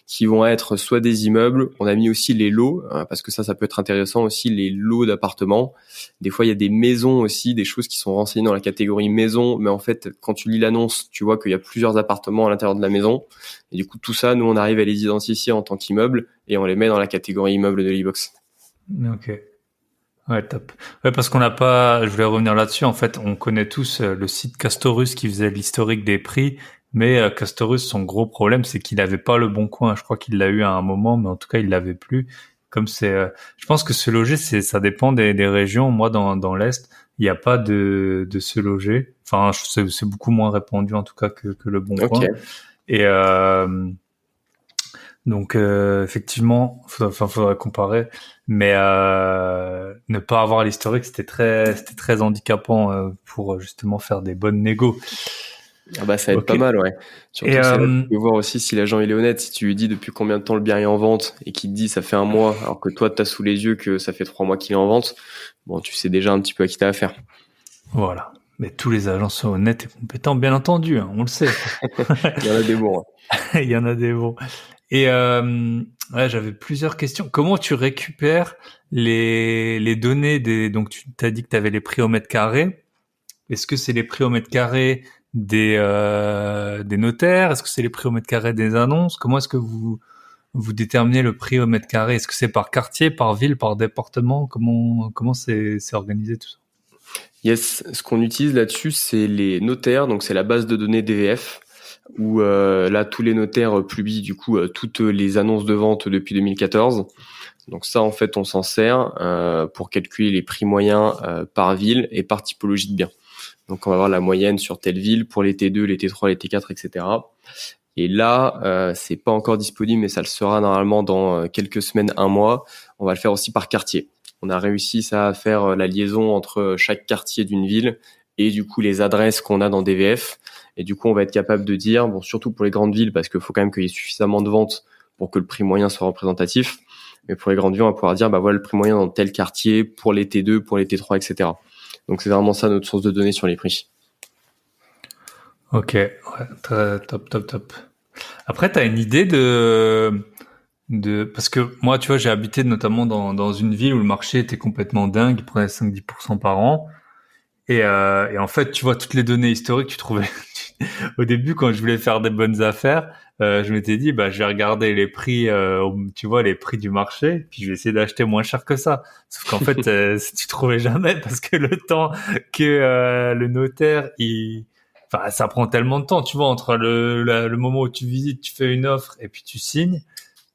B: qui vont être soit des immeubles. On a mis aussi les lots, parce que ça peut être intéressant aussi, les lots d'appartements. Des fois, il y a des maisons aussi, des choses qui sont renseignées dans la catégorie maison. Mais en fait, quand tu lis l'annonce, tu vois qu'il y a plusieurs appartements à l'intérieur de la maison. Et du coup, tout ça, nous, on arrive à les identifier en tant qu'immeubles et on les met dans la catégorie immeuble de l'e-box.
A: Ok. Ouais, top. Ouais, parce qu'on n'a pas, je voulais revenir là-dessus. En fait, on connaît tous le site Castorus qui faisait l'historique des prix, mais Castorus, son gros problème, c'est qu'il n'avait pas le bon coin. Je crois qu'il l'a eu à un moment, mais en tout cas, il l'avait plus. Comme c'est, je pense que se loger, ça dépend des régions. Moi, dans l'Est, il n'y a pas de se loger. Enfin, c'est beaucoup moins répandu en tout cas que le bon
B: Ok.
A: coin. Et donc effectivement, faudrait comparer, mais ne pas avoir l'historique, c'était très handicapant pour justement faire des bonnes négos.
B: Ah bah ça aide
A: Ok.
B: pas mal, ouais.
A: Et
B: Surtout que c'est là que tu peux voir aussi si l'agent il est honnête. Si tu lui dis depuis combien de temps le bien est en vente et qu'il te dit ça fait un mois, alors que toi t'as sous les yeux que ça fait 3 mois qu'il est en vente, bon tu sais déjà un petit peu à qui t'as affaire.
A: voilà. Mais tous les agents sont honnêtes et compétents, bien entendu, hein, on le sait.
B: Il y en a des bons.
A: Il y en a des bons. Et ouais, j'avais plusieurs questions. Comment tu récupères les données donc tu t'as dit que tu avais les prix au mètre carré. Est-ce que c'est les prix au mètre carré des notaires? Est-ce que c'est les prix au mètre carré des annonces? Comment est-ce que vous déterminez le prix au mètre carré? Est-ce que c'est par quartier, par ville, par département? Comment c'est organisé tout ça?
B: Yes, ce qu'on utilise là-dessus, c'est les notaires, donc c'est la base de données DVF, où là tous les notaires publient du coup toutes les annonces de vente depuis 2014. Donc ça, en fait, on s'en sert pour calculer les prix moyens par ville et par typologie de bien. Donc on va avoir la moyenne sur telle ville pour les T2, les T3, les T4, etc. Et là, c'est pas encore disponible, mais ça le sera normalement dans quelques semaines, un mois. On va le faire aussi par quartier. On a réussi ça à faire la liaison entre chaque quartier d'une ville et du coup les adresses qu'on a dans DVF. Et du coup, on va être capable de dire, bon, surtout pour les grandes villes, parce qu'il faut quand même qu'il y ait suffisamment de ventes pour que le prix moyen soit représentatif. Mais pour les grandes villes, on va pouvoir dire, bah voilà le prix moyen dans tel quartier pour les T2, pour les T3, etc. Donc c'est vraiment ça notre source de données sur les prix.
A: Ok, ouais, très top. Après, t'as une idée parce que moi, tu vois, j'ai habité notamment dans une ville où le marché était complètement dingue, il prenait 5-10% par an. Et en fait, tu vois, toutes les données historiques, tu trouvais, au début, quand je voulais faire des bonnes affaires, je m'étais dit, bah, je vais regarder les prix, tu vois, les prix du marché, puis je vais essayer d'acheter moins cher que ça. Sauf qu'en fait, tu trouvais jamais parce que le temps que le notaire, enfin, ça prend tellement de temps, tu vois, entre le moment où tu visites, tu fais une offre et puis tu signes.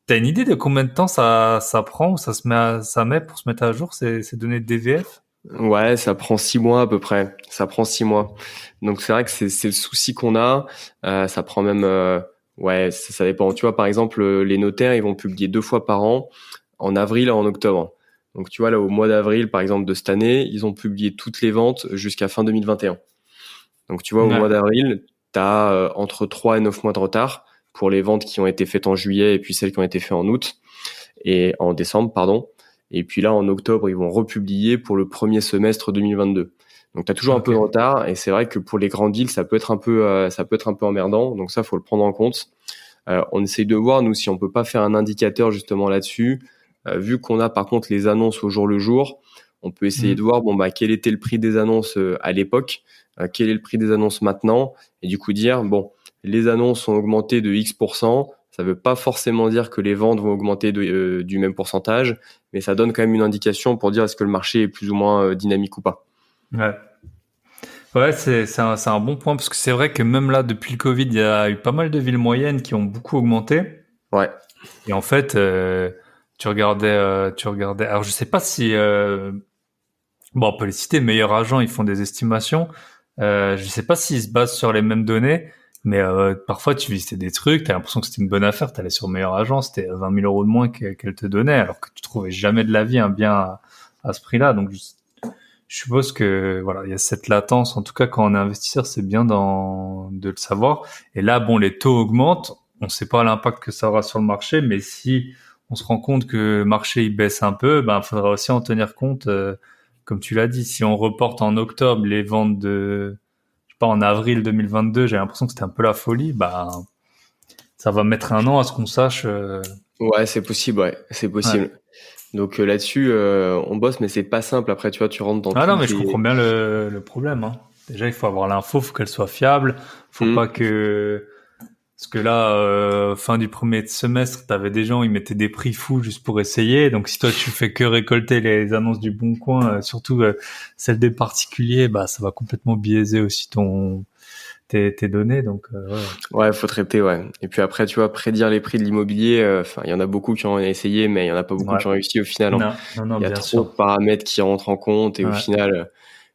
A: T'as une idée de combien de temps ça prend ou ça met pour se mettre à jour ces données de DVF?
B: Ouais, ça prend 6 mois à peu près. Ça prend 6 mois. Donc c'est vrai que c'est le souci qu'on a. Ça prend même, ouais, ça dépend. Tu vois, par exemple, les notaires, ils vont publier 2 fois par an, en avril et en octobre. Donc tu vois là, au mois d'avril, par exemple de cette année, ils ont publié toutes les ventes jusqu'à fin 2021. Donc tu vois, au mois
A: Ouais.
B: d'avril, t'as entre 3 et 9 mois de retard pour les ventes qui ont été faites en juillet et puis celles qui ont été faites en août et en décembre, pardon. Et puis là, en octobre, ils vont republier pour le premier semestre 2022. Donc, tu as toujours un peu de
A: Ok.
B: retard. Et c'est vrai que pour les grandes villes, ça peut être un peu emmerdant. Donc ça, faut le prendre en compte. On essaye de voir, nous, si on peut pas faire un indicateur justement là-dessus. Vu qu'on a par contre les annonces au jour le jour, on peut essayer de
A: Mhm.
B: voir, bon, bah, quel était le prix des annonces à l'époque, quel est le prix des annonces maintenant. Et du coup, dire, bon, les annonces ont augmenté de X%. Ça veut pas forcément dire que les ventes vont augmenter du même pourcentage, mais ça donne quand même une indication pour dire est-ce que le marché est plus ou moins dynamique ou pas.
A: Ouais. Ouais, c'est un bon point parce que c'est vrai que même là, depuis le Covid, il y a eu pas mal de villes moyennes qui ont beaucoup augmenté.
B: Ouais.
A: Et en fait, tu regardais. Alors, je sais pas si, bon, on peut les citer. Meilleurs agents, ils font des estimations. Je sais pas s'ils se basent sur les mêmes données, mais parfois tu visitais des trucs, t'as l'impression que c'était une bonne affaire. T'allais sur Meilleur Agent, c'était 20 000 euros de moins qu'elle te donnait, alors que tu trouvais jamais de la vie un bien à ce prix-là. Donc, je suppose que voilà, il y a cette latence. En tout cas, quand on est investisseur, c'est bien de le savoir. Et là, bon, les taux augmentent. On ne sait pas l'impact que ça aura sur le marché, mais si on se rend compte que le marché il baisse un peu, ben, il faudra aussi en tenir compte. Comme tu l'as dit, si on reporte en octobre les ventes je sais pas, en avril 2022, j'ai l'impression que c'était un peu la folie. Ben, ça va mettre un an à ce qu'on sache.
B: Ouais, c'est possible, ouais, c'est
A: Ouais.
B: possible. Donc là-dessus, on bosse, mais c'est pas simple. Après, tu vois, tu rentres dans
A: Ah non, mais
B: toutes
A: je comprends
B: les.
A: bien le problème, hein. Déjà, il faut avoir l'info, faut qu'elle soit fiable. Faut
B: Hmm.
A: pas que Parce que là, fin du premier semestre, t'avais des gens, ils mettaient des prix fous juste pour essayer. Donc, si toi, tu fais que récolter les annonces du Bon Coin, surtout celles des particuliers, bah, ça va complètement biaiser aussi tes données. Donc,
B: Ouais, faut traiter, ouais. Et puis après, tu vois, prédire les prix de l'immobilier, il y en a beaucoup qui ont essayé, mais il y en a pas beaucoup
A: ouais.
B: qui ont réussi au final, hein.
A: Non,
B: Il y a
A: bien
B: trop de
A: sûr.
B: paramètres qui rentrent en compte et au
A: Ouais.
B: final,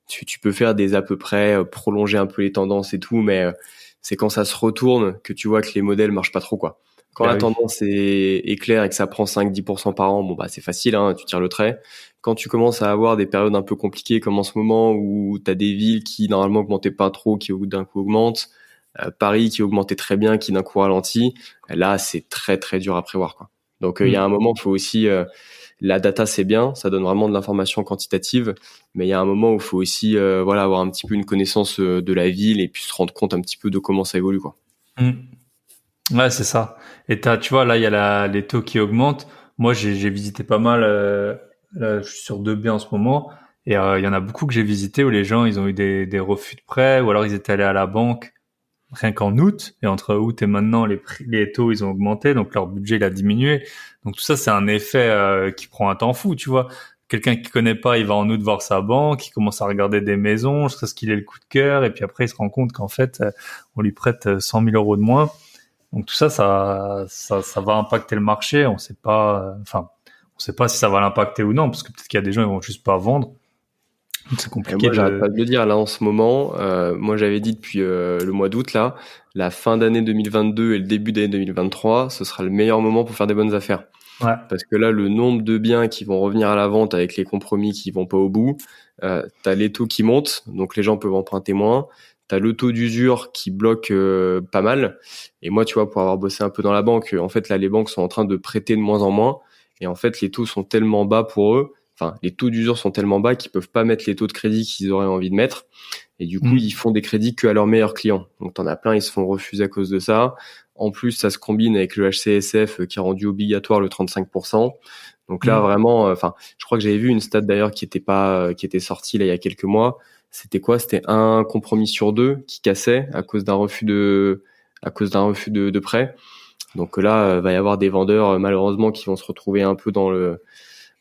B: tu peux faire des à peu près, prolonger un peu les tendances et tout, mais c'est quand ça se retourne que tu vois que les modèles marchent pas trop, quoi. Quand
A: Bah
B: la
A: oui.
B: tendance est claire et que ça prend 5-10% par an, bon bah c'est facile, hein, tu tires le trait. Quand tu commences à avoir des périodes un peu compliquées comme en ce moment où tu as des villes qui normalement augmentaient pas trop, qui d'un coup augmentent, Paris qui augmentait très bien, qui d'un coup ralentit, là c'est très très dur à prévoir, quoi. Donc il y a un
A: Mm.
B: moment, il faut aussi la data c'est bien, ça donne vraiment de l'information quantitative, mais il y a un moment où il faut aussi voilà avoir un petit peu une connaissance de la ville et puis se rendre compte un petit peu de comment ça évolue, quoi.
A: Mm. Ouais, c'est ça. Et tu vois, là, il y a les taux qui augmentent. Moi, j'ai visité pas mal. Là, je suis sur 2 biens en ce moment. Et il y en a beaucoup que j'ai visité où les gens, ils ont eu des refus de prêt ou alors ils étaient allés à la banque rien qu'en août. Et entre août et maintenant, les taux, ils ont augmenté. Donc, leur budget, il a diminué. Donc, tout ça, c'est un effet qui prend un temps fou, tu vois. Quelqu'un qui connaît pas, il va en août voir sa banque, il commence à regarder des maisons, jusqu'à ce qu'il ait le coup de cœur. Et puis après, il se rend compte qu'en fait, on lui prête 100 000 euros de moins. Donc tout ça, ça va impacter le marché. On sait pas, on sait pas si ça va l'impacter ou non, parce que peut-être qu'il y a des gens ils vont juste pas vendre. Donc c'est
B: Et
A: compliqué
B: moi, j'arrête
A: de.
B: pas de le dire là en ce moment. Moi, j'avais dit depuis le mois d'août là, la fin d'année 2022 et le début d'année 2023, ce sera le meilleur moment pour faire des bonnes affaires.
A: Ouais.
B: Parce que là, le nombre de biens qui vont revenir à la vente avec les compromis qui vont pas au bout, t'as les taux qui montent, donc les gens peuvent emprunter moins. T'as le taux d'usure qui bloque pas mal. Et moi, tu vois, pour avoir bossé un peu dans la banque, en fait, là, les banques sont en train de prêter de moins en moins. Et en fait, les taux sont tellement bas pour eux, enfin, les taux d'usure sont tellement bas qu'ils peuvent pas mettre les taux de crédit qu'ils auraient envie de mettre. Et du coup, ils
A: Mm.
B: font des crédits que à leurs meilleurs clients. Donc, t'en as plein, ils se font refuser à cause de ça. En plus, ça se combine avec le HCSF qui a rendu obligatoire le 35%. Donc là,
A: Mm.
B: vraiment, enfin, je crois que j'avais vu une stat d'ailleurs qui était pas, qui était sortie là il y a quelques mois. C'était quoi? C'était un compromis sur deux qui cassait à cause d'un refus de prêt. Donc là, va y avoir des vendeurs malheureusement qui vont se retrouver un peu dans le,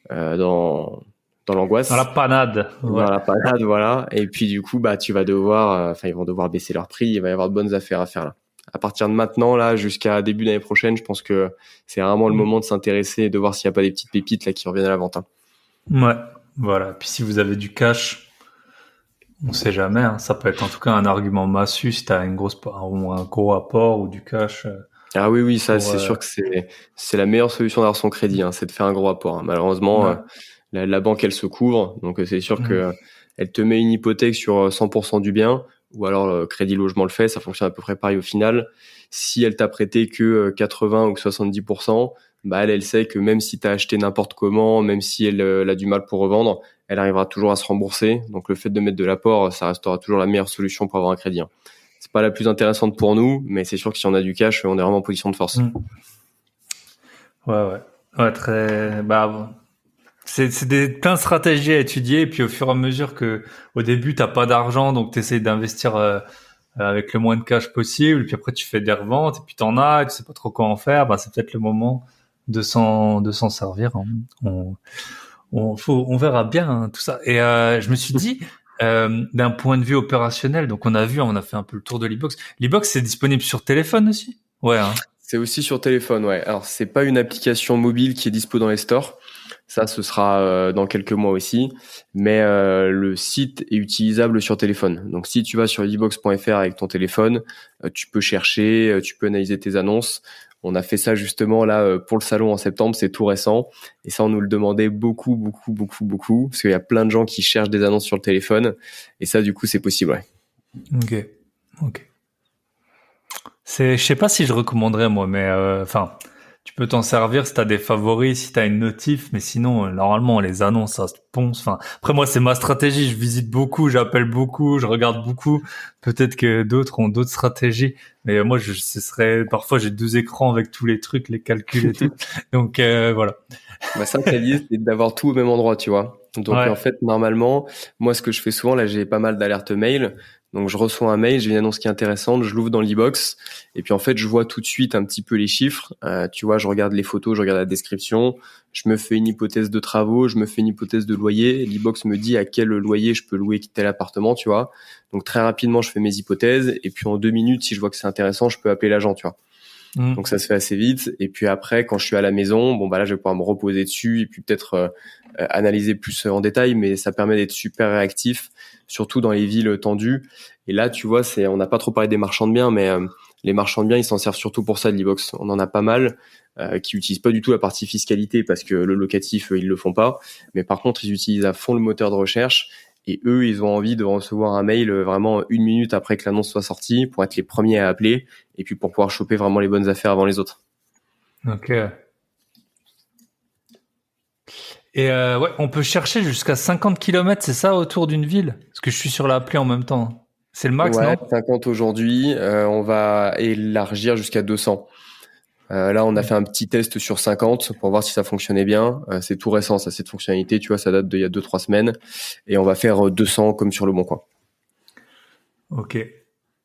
B: dans
A: Dans la
B: l'angoisse,
A: panade. Ouais.
B: dans la panade, voilà. Et puis du coup, bah, tu vas devoir, enfin, ils vont devoir baisser leur prix. Il va y avoir de bonnes affaires à faire là. À partir de maintenant, là, jusqu'à début d'année prochaine, je pense que c'est vraiment le
A: Mm.
B: moment de s'intéresser et de voir s'il n'y a pas des petites pépites là qui reviennent à la vente, hein.
A: Ouais. Voilà. Puis si vous avez du cash, on sait jamais. Hein. Ça peut être en tout cas un argument massu si t'as une grosse ou un gros apport ou du cash
B: Ah oui, oui, ça,
A: pour.
B: c'est sûr que c'est la meilleure solution d'avoir son crédit, hein, c'est de faire un gros apport, hein. Malheureusement,
A: Ouais.
B: la banque, elle se couvre, donc c'est sûr que
A: Mm.
B: elle te met une hypothèque sur 100% du bien, ou alors Crédit Logement le fait, ça fonctionne à peu près pareil au final. Si elle t'a prêté que 80 ou 70%, bah elle sait que même si t'as acheté n'importe comment, même si elle a du mal pour revendre, elle arrivera toujours à se rembourser. Donc le fait de mettre de l'apport, ça restera toujours la meilleure solution pour avoir un crédit, hein. C'est pas la plus intéressante pour nous, mais c'est sûr que si on a du cash, on est vraiment en position de force.
A: Mm. Ouais. Ouais, très. Bah, bon. C'est plein de stratégies à étudier, et puis au fur et à mesure que au début t'as pas d'argent, donc tu essaies d'investir avec le moins de cash possible, puis après tu fais des reventes, et puis t'en as, et tu sais pas trop quoi en faire, bah c'est peut-être le moment de s'en servir, hein. On verra bien, hein, tout ça. Et je me suis dit d'un point de vue opérationnel, donc on a fait un peu le tour de l'e-box. L'e-box c'est disponible sur téléphone aussi? Ouais, hein.
B: C'est aussi sur téléphone, ouais. Alors, c'est pas une application mobile qui est dispo dans les stores. Ça, ce sera dans quelques mois aussi. Mais le site est utilisable sur téléphone. Donc, si tu vas sur ebox.fr avec ton téléphone, tu peux chercher, tu peux analyser tes annonces. On a fait ça justement là pour le salon en septembre, c'est tout récent. Et ça, on nous le demandait beaucoup, beaucoup, beaucoup, beaucoup. Parce qu'il y a plein de gens qui cherchent des annonces sur le téléphone. Et ça, du coup, c'est possible, ouais.
A: Ok. Je sais pas si je recommanderais moi, mais tu peux t'en servir si t'as des favoris, si t'as une notif, mais sinon, normalement, les annonces, ça se ponce. Enfin, après moi, c'est ma stratégie. Je visite beaucoup, j'appelle beaucoup, je regarde beaucoup. Peut-être que d'autres ont d'autres stratégies, mais moi, parfois j'ai 2 écrans avec tous les trucs, les calculs et tout. Donc voilà.
B: Bah ça, l'idée, c'est d'avoir tout au même endroit, tu vois. Donc en
A: Ouais.
B: fait, normalement, moi, ce que je fais souvent, là, j'ai pas mal d'alertes mail. Donc, je reçois un mail, j'ai une annonce qui est intéressante, je l'ouvre dans l'e-box et puis en fait, je vois tout de suite un petit peu les chiffres. Tu vois, je regarde les photos, je regarde la description, je me fais une hypothèse de travaux, je me fais une hypothèse de loyer. L'e-box me dit à quel loyer je peux louer tel appartement, tu vois. Donc, très rapidement, je fais mes hypothèses et puis en 2 minutes, si je vois que c'est intéressant, je peux appeler l'agent, tu vois. Donc ça se fait assez vite. Et puis après, quand je suis à la maison, bon bah là, je vais pouvoir me reposer dessus et puis peut-être analyser plus en détail. Mais ça permet d'être super réactif, surtout dans les villes tendues. Et là, tu vois, on n'a pas trop parlé des marchands de biens, mais les marchands de biens, ils s'en servent surtout pour ça de l'e-box. On en a pas mal qui utilisent pas du tout la partie fiscalité parce que le locatif, ils le font pas. Mais par contre, ils utilisent à fond le moteur de recherche. Et eux, ils ont envie de recevoir un mail vraiment 1 minute après que l'annonce soit sortie pour être les premiers à appeler et puis pour pouvoir choper vraiment les bonnes affaires avant les autres.
A: Ok. Et ouais, on peut chercher jusqu'à 50 kilomètres, c'est ça, autour d'une ville? Parce que je suis sur l'appli en même temps. C'est le max,
B: Ouais,
A: non?
B: 50 aujourd'hui, on va élargir jusqu'à 200. Là, on a fait un petit test sur 50 pour voir si ça fonctionnait bien. C'est tout récent, ça, cette fonctionnalité, tu vois, ça date d'il y a 2-3 semaines. Et on va faire 200 comme sur Le Bon Coin.
A: Ok.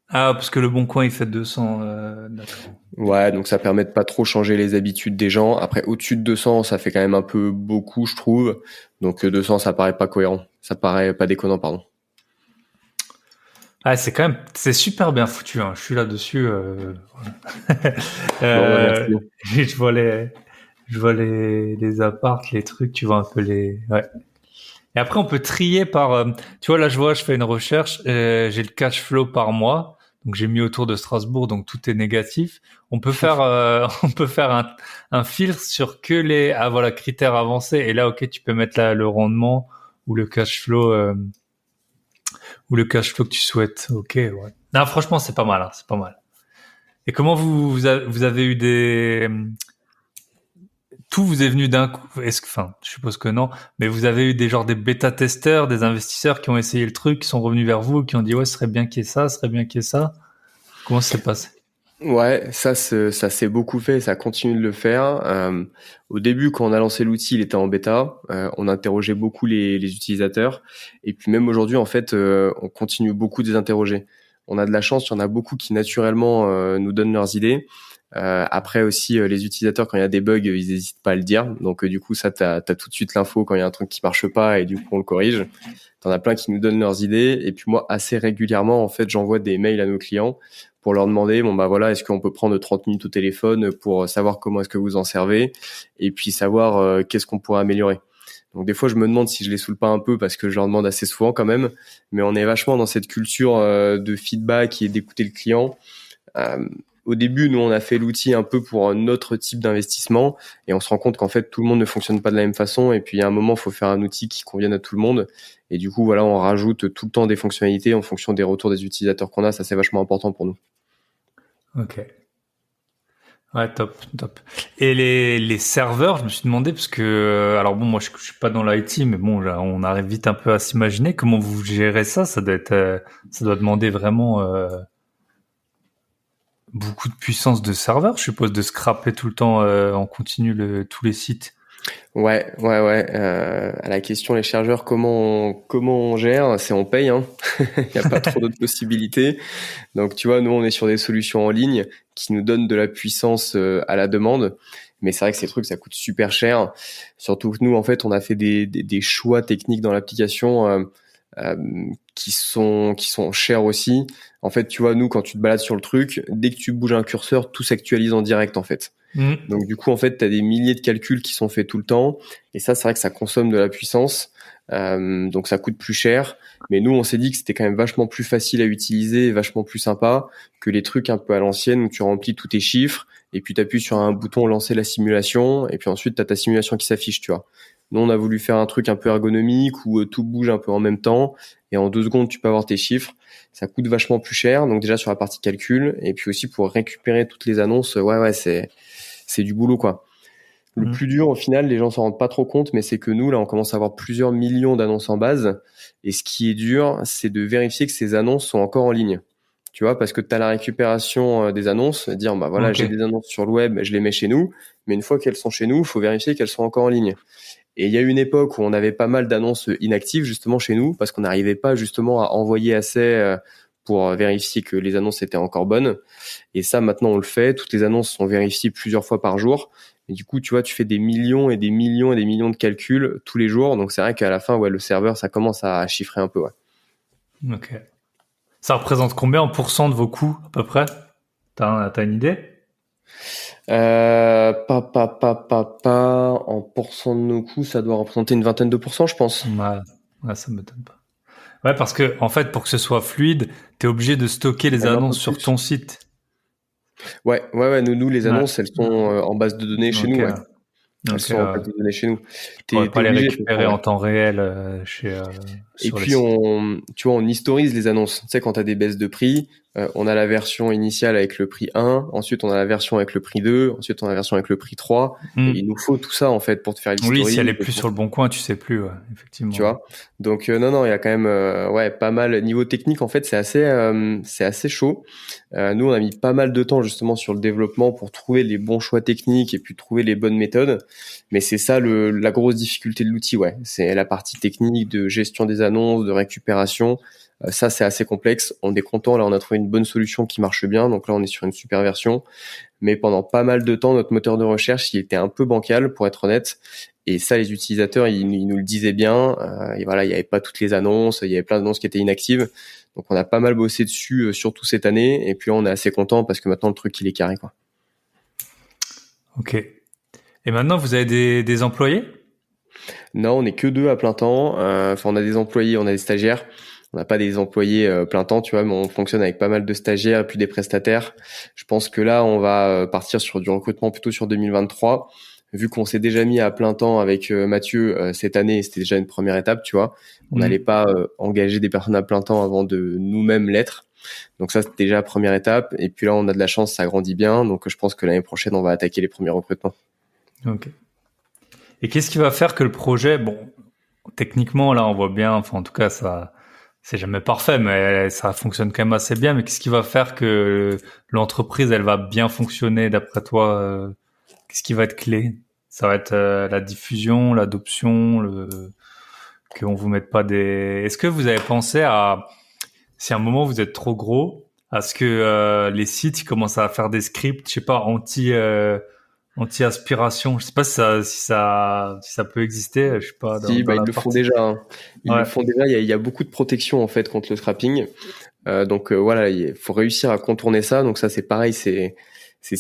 A: Ah, parce que le Bon Coin, il fait 200. D'accord.
B: Ouais, donc ça permet de pas trop changer les habitudes des gens. Après, au-dessus de 200, ça fait quand même un peu beaucoup, je trouve. Donc 200, ça paraît pas cohérent. Ça paraît pas déconnant, pardon.
A: Ah, c'est super bien foutu, hein. Je suis là-dessus.
B: Bon, bah, merci.
A: Je vois les apparts, les trucs, tu vois un peu ouais. Et après, on peut trier par, tu vois, là, je fais une recherche, j'ai le cash flow par mois. Donc, j'ai mis autour de Strasbourg, donc tout est négatif. On peut faire, on peut faire un filtre sur que voilà, critères avancés. Et là, ok, tu peux mettre le rendement ou le cash flow, que tu souhaites. Ok, ouais. Non, franchement, c'est pas mal, hein, c'est pas mal. Et comment vous avez eu tout vous est venu d'un coup? Enfin, je suppose que non, mais vous avez eu des bêta-testeurs, des investisseurs qui ont essayé le truc, qui sont revenus vers vous, qui ont dit ouais, ce serait bien qu'il y ait ça, ce serait bien qu'il y ait ça. Comment ça s'est passé?
B: Ouais, ça s'est beaucoup fait, ça continue de le faire. Au début, quand on a lancé l'outil, il était en bêta. On interrogeait beaucoup les utilisateurs. Et puis même aujourd'hui, en fait, on continue beaucoup de les interroger. On a de la chance, il y en a beaucoup qui naturellement nous donnent leurs idées. Après aussi, les utilisateurs, quand il y a des bugs, ils n'hésitent pas à le dire. Donc du coup, ça, t'as tout de suite l'info quand il y a un truc qui marche pas et du coup, on le corrige. T'en as plein qui nous donnent leurs idées. Et puis moi, assez régulièrement, en fait, j'envoie des mails à nos clients pour leur demander, bon bah voilà, est-ce qu'on peut prendre 30 minutes au téléphone pour savoir comment est-ce que vous en servez et puis savoir qu'est-ce qu'on pourrait améliorer. Donc des fois, je me demande si je les saoule pas un peu parce que je leur demande assez souvent quand même, mais on est vachement dans cette culture de feedback et d'écouter le client. Euh, Au début, nous, on a fait l'outil un peu pour un autre type d'investissement et on se rend compte qu'en fait, tout le monde ne fonctionne pas de la même façon et puis il y a un moment, il faut faire un outil qui convienne à tout le monde. Et du coup, voilà, on rajoute tout le temps des fonctionnalités en fonction des retours des utilisateurs qu'on a. Ça, c'est vachement important pour nous.
A: Ok. Ouais, top, top. Et les serveurs, je me suis demandé parce que, alors bon, moi je suis pas dans l'IT, mais bon, là, on arrive vite un peu à s'imaginer comment vous gérez ça. Ça doit demander vraiment beaucoup de puissance de serveur, je suppose, de scraper tout le temps en continu tous les sites.
B: Ouais. À la question, les chargeurs, comment on gère? C'est on paye, hein. Il n'y a pas trop d'autres possibilités. Donc, tu vois, nous, on est sur des solutions en ligne qui nous donnent de la puissance à la demande. Mais c'est vrai que ces trucs, ça coûte super cher. Surtout que nous, en fait, on a fait des choix techniques dans l'application euh, qui sont chers aussi. En fait, tu vois, nous, quand tu te balades sur le truc, dès que tu bouges un curseur, tout s'actualise en direct, en fait. Donc du coup, en fait, tu as des milliers de calculs qui sont faits tout le temps. Et ça, c'est vrai que ça consomme de la puissance. Donc ça coûte plus cher. Mais nous, on s'est dit que c'était quand même vachement plus facile à utiliser et vachement plus sympa que les trucs un peu à l'ancienne où tu remplis tous tes chiffres et puis tu appuies sur un bouton lancer la simulation et puis ensuite tu as ta simulation qui s'affiche, tu vois. Nous, on a voulu faire un truc un peu ergonomique où tout bouge un peu en même temps et en 2 secondes, tu peux avoir tes chiffres. Ça coûte vachement plus cher. Donc déjà sur la partie calcul et puis aussi pour récupérer toutes les annonces, ouais, c'est du boulot, quoi. Le plus dur, au final, les gens s'en rendent pas trop compte, mais c'est que nous, là, on commence à avoir plusieurs millions d'annonces en base. Et ce qui est dur, c'est de vérifier que ces annonces sont encore en ligne. Tu vois, parce que tu as la récupération des annonces, dire, bah voilà,
A: Ok.
B: j'ai des annonces sur le web, je les mets chez nous. Mais une fois qu'elles sont chez nous, il faut vérifier qu'elles sont encore en ligne. Et il y a eu une époque où on avait pas mal d'annonces inactives, justement, chez nous, parce qu'on n'arrivait pas, justement, à envoyer assez pour vérifier que les annonces étaient encore bonnes. Et ça, maintenant, on le fait. Toutes les annonces sont vérifiées plusieurs fois par jour. Et du coup, tu vois, tu fais des millions et des millions et des millions de calculs tous les jours. Donc, c'est vrai qu'à la fin, ouais, le serveur, ça commence à chiffrer un peu, ouais.
A: Ok. Ça représente combien en pourcent de vos coûts, à peu près? T'as une idée?
B: En pourcent de nos coûts, ça doit représenter une vingtaine de pourcents, je pense.
A: Ouais, ça m'étonne pas. Ouais, parce que, en fait, pour que ce soit fluide, t'es obligé de stocker les
B: Même un peu
A: annonces sur
B: plus.
A: ton site.
B: Ouais. Nous, les
A: Ouais.
B: annonces, elles sont en base de données chez
A: Ok.
B: nous, ouais. Elles
A: Ok.
B: sont en base de données chez nous.
A: Je pourrais
B: T'es
A: pas les
B: obligé, de toute façon,
A: récupérer
B: ouais.
A: en temps réel
B: Et
A: sur le
B: puis,
A: site.
B: tu vois, on historise les annonces. Tu sais, quand tu as des baisses de prix, on a la version initiale avec le prix 1, ensuite on a la version avec le prix 2, ensuite on a la version avec le prix 3. Et il nous faut tout ça, en fait, pour te faire
A: Oui, si elle est
B: l'historique.
A: plus sur le bon coin, tu sais plus, ouais,
B: Tu
A: effectivement.
B: vois. Donc non, il y a quand même pas mal niveau technique, en fait, c'est assez chaud. Nous, on a mis pas mal de temps justement sur le développement pour trouver les bons choix techniques et puis trouver les bonnes méthodes. Mais c'est ça la grosse difficulté de l'outil, ouais. C'est la partie technique de gestion des annonces, de récupération. Ça, c'est assez complexe. On est content, là, on a trouvé une bonne solution qui marche bien. Donc là, on est sur une super version. Mais pendant pas mal de temps, notre moteur de recherche, il était un peu bancal, pour être honnête. Et ça, les utilisateurs, ils nous le disaient bien. Et voilà, il n'y avait pas toutes les annonces, il y avait plein d'annonces qui étaient inactives. Donc, on a pas mal bossé dessus, surtout cette année. Et puis là, on est assez content parce que maintenant, le truc, il est carré, quoi.
A: Ok. Et maintenant, vous avez des employés?
B: Non, on n'est que deux à plein temps. Enfin, on a des employés, on a des stagiaires. On n'a pas des employés plein temps, tu vois, mais on fonctionne avec pas mal de stagiaires et puis des prestataires. Je pense que là, on va partir sur du recrutement plutôt sur 2023. Vu qu'on s'est déjà mis à plein temps avec Mathieu cette année, c'était déjà une première étape, tu vois. On n'allait pas engager des personnes à plein temps avant de nous-mêmes l'être. Donc ça, c'était déjà la première étape. Et puis là, on a de la chance, ça grandit bien. Donc je pense que l'année prochaine, on va attaquer les premiers recrutements.
A: Ok. Et qu'est-ce qui va faire que le projet, bon, techniquement, là, on voit bien, enfin, en tout cas, ça, c'est jamais parfait, mais ça fonctionne quand même assez bien. Mais qu'est-ce qui va faire que l'entreprise, elle va bien fonctionner d'après toi? Qu'est-ce qui va être clé? Ça va être la diffusion, l'adoption, qu'on vous mette pas des. Est-ce que vous avez pensé à, si à un moment vous êtes trop gros, à ce que les sites ils commencent à faire des scripts, je sais pas, anti-aspiration. Je sais pas si ça peut exister, je sais pas,
B: Si,
A: dans
B: ils
A: la
B: le font
A: partie.
B: déjà, hein. Ils le
A: Ouais.
B: font déjà. Il y a beaucoup de protection en fait contre le scrapping. Donc voilà, il faut réussir à contourner ça. Donc ça, c'est pareil, c'est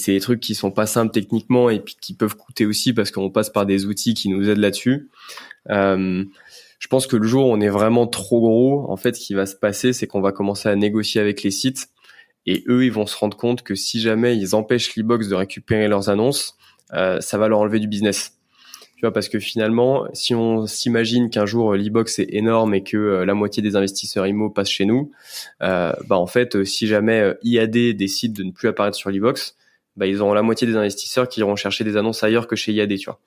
B: des trucs qui sont pas simples techniquement et puis qui peuvent coûter aussi parce qu'on passe par des outils qui nous aident là-dessus. Je pense que le jour où on est vraiment trop gros, en fait, ce qui va se passer, c'est qu'on va commencer à négocier avec les sites et eux, ils vont se rendre compte que si jamais ils empêchent l'e-box de récupérer leurs annonces, ça va leur enlever du business. Tu vois, parce que finalement, si on s'imagine qu'un jour l'e-box est énorme et que la moitié des investisseurs IMO passent chez nous, en fait, si jamais IAD décide de ne plus apparaître sur l'e-box, ils auront la moitié des investisseurs qui iront chercher des annonces ailleurs que chez IAD, tu vois.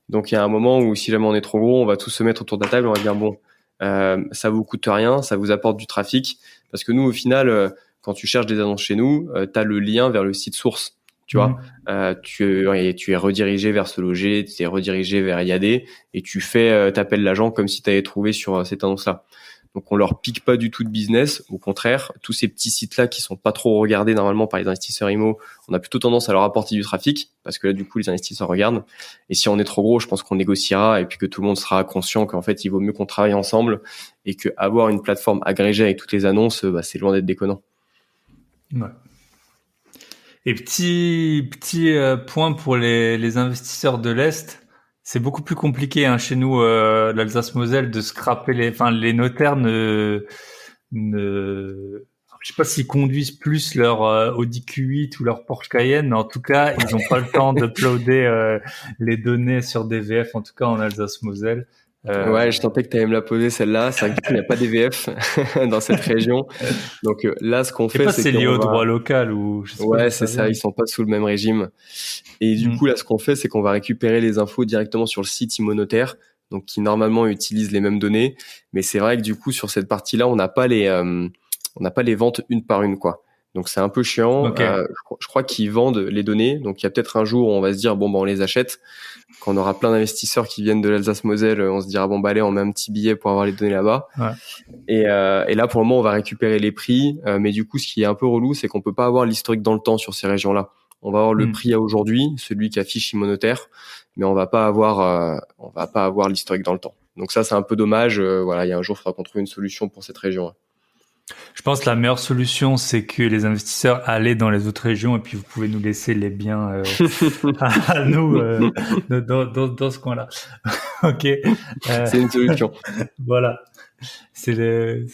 B: Donc il y a un moment où si jamais on est trop gros, on va tous se mettre autour de la table et on va dire bon, ça vous coûte rien, ça vous apporte du trafic, parce que nous au final, quand tu cherches des annonces chez nous, tu as le lien vers le site source. Tu vois, tu es redirigé vers ce loger, tu es redirigé vers IAD et tu t'appelles l'agent comme si tu avais trouvé sur cette annonce-là. Donc on leur pique pas du tout de business, au contraire, tous ces petits sites-là qui sont pas trop regardés normalement par les investisseurs IMO, on a plutôt tendance à leur apporter du trafic parce que là du coup les investisseurs regardent. Et si on est trop gros, je pense qu'on négociera et puis que tout le monde sera conscient qu'en fait il vaut mieux qu'on travaille ensemble et que avoir une plateforme agrégée avec toutes les annonces, c'est loin d'être déconnant.
A: Ouais. Et petit point pour les investisseurs de l'Est, c'est beaucoup plus compliqué hein, chez nous, l'Alsace-Moselle, de scraper les notaires je sais pas s'ils conduisent plus leur Audi Q8 ou leur Porsche Cayenne, mais en tout cas, ils ont pas le temps d'uploader les données sur DVF, en tout cas en Alsace-Moselle.
B: Ouais, je tentais que tu allais me la poser celle-là. C'est vrai que du coup, il n'y a pas d'VF dans cette région. Donc là, ce qu'on
A: Je sais
B: fait,
A: pas si
B: c'est
A: c'est lié
B: qu'on
A: au
B: va...
A: droit local ou je sais pas d'où
B: Ouais,
A: ça
B: c'est ça,
A: vient.
B: ils sont pas sous le même régime. Et du coup, là, ce qu'on fait, c'est qu'on va récupérer les infos directement sur le site Immonotaire, donc qui normalement utilise les mêmes données. Mais c'est vrai que du coup, sur cette partie-là, on n'a pas les ventes une par une, quoi. Donc c'est un peu chiant.
A: Ok.
B: Je crois qu'ils vendent les données. Donc il y a peut-être un jour où on va se dire bon, on les achète. Quand on aura plein d'investisseurs qui viennent de l'Alsace-Moselle, on se dira bon, allez, on met un petit billet pour avoir les données là-bas.
A: Ouais.
B: Et là, pour le moment, on va récupérer les prix. Mais du coup, ce qui est un peu relou, c'est qu'on peut pas avoir l'historique dans le temps sur ces régions-là. On va avoir le prix à aujourd'hui, celui qui affiche Immonotaire, mais on va pas avoir l'historique dans le temps. Donc ça, c'est un peu dommage. Voilà, il y a un jour, il faudra qu'on trouve une solution pour cette région.
A: Je pense que la meilleure solution, c'est que les investisseurs allaient dans les autres régions et puis vous pouvez nous laisser les biens à nous dans ce coin-là. Ok.
B: C'est une solution.
A: Voilà. C'est le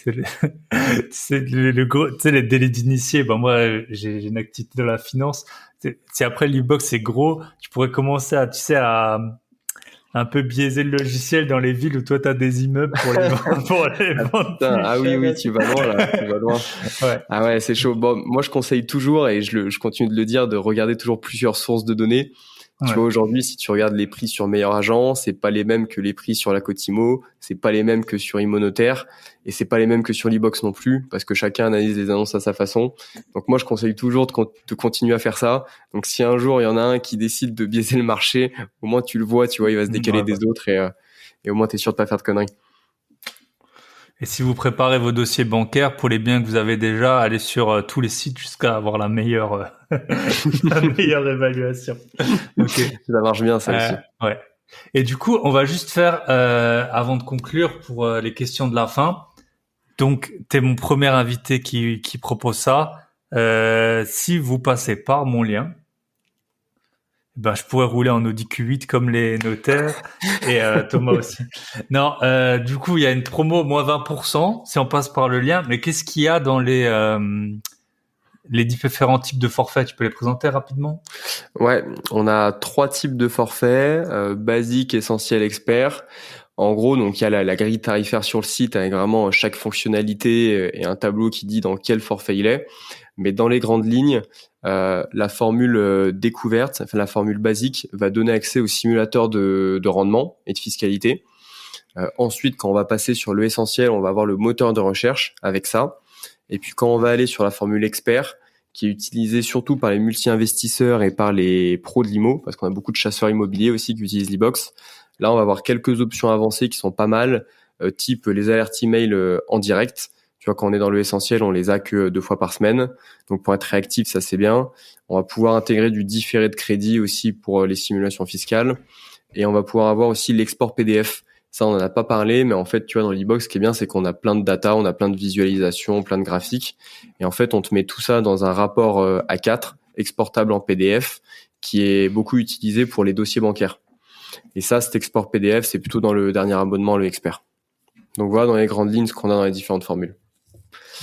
A: gros, tu sais, les délais d'initié. Ben moi, j'ai une activité dans la finance. Si après l'e-box c'est gros, tu pourrais commencer à un peu biaiser le logiciel dans les villes où toi t'as des immeubles pour les vendre
B: Putain,
A: plus
B: oui,
A: cher.
B: tu vas loin là, tu vas loin.
A: Ouais.
B: Ah ouais, c'est chaud. Bon, moi je conseille toujours et je continue de le dire de regarder toujours plusieurs sources de données. Tu vois, aujourd'hui, si tu regardes les prix sur Meilleur Agent, c'est pas les mêmes que les prix sur la Cotimo, c'est pas les mêmes que sur Immonotaire, et c'est pas les mêmes que sur l'e-box non plus, parce que chacun analyse les annonces à sa façon. Donc moi, je conseille toujours de continuer à faire ça. Donc si un jour il y en a un qui décide de biaiser le marché, au moins tu le vois, tu vois, il va se décaler des autres et au moins t'es sûr de pas faire de conneries.
A: Et si vous préparez vos dossiers bancaires pour les biens que vous avez déjà, allez sur tous les sites jusqu'à avoir la meilleure la meilleure évaluation. Ok.
B: Ça marche bien, ça aussi.
A: Ouais. Et du coup, on va juste faire, avant de conclure, pour les questions de la fin. Donc, t'es mon premier invité qui propose ça. Si vous passez par mon lien, ben je pourrais rouler en Audi Q8 comme les notaires et Thomas aussi. Non, du coup, il y a une promo moins 20% si on passe par le lien. Mais qu'est-ce qu'il y a dans les différents types de forfaits? Tu peux les présenter rapidement?
B: Ouais, on a 3 types de forfaits, basique, essentiel, expert. En gros, donc il y a la grille tarifaire sur le site avec vraiment chaque fonctionnalité et un tableau qui dit dans quel forfait il est. Mais dans les grandes lignes, la formule découverte, enfin la formule basique, va donner accès au simulateur de rendement et de fiscalité. Ensuite, quand on va passer sur le essentiel, on va avoir le moteur de recherche avec ça. Et puis quand on va aller sur la formule expert, qui est utilisée surtout par les multi-investisseurs et par les pros de l'IMO, parce qu'on a beaucoup de chasseurs immobiliers aussi qui utilisent l'e-box. Là, on va avoir quelques options avancées qui sont pas mal, type les alertes email en direct. Tu vois, quand on est dans le essentiel, on les a que 2 fois par semaine. Donc, pour être réactif, ça c'est bien. On va pouvoir intégrer du différé de crédit aussi pour les simulations fiscales. Et on va pouvoir avoir aussi l'export PDF. Ça, on n'en a pas parlé, mais en fait, tu vois, dans l'e-box, ce qui est bien, c'est qu'on a plein de data, on a plein de visualisations, plein de graphiques. Et en fait, on te met tout ça dans un rapport A4, exportable en PDF, qui est beaucoup utilisé pour les dossiers bancaires. Et ça, cet export PDF, c'est plutôt dans le dernier abonnement, le expert. Donc voilà dans les grandes lignes ce qu'on a dans les différentes formules.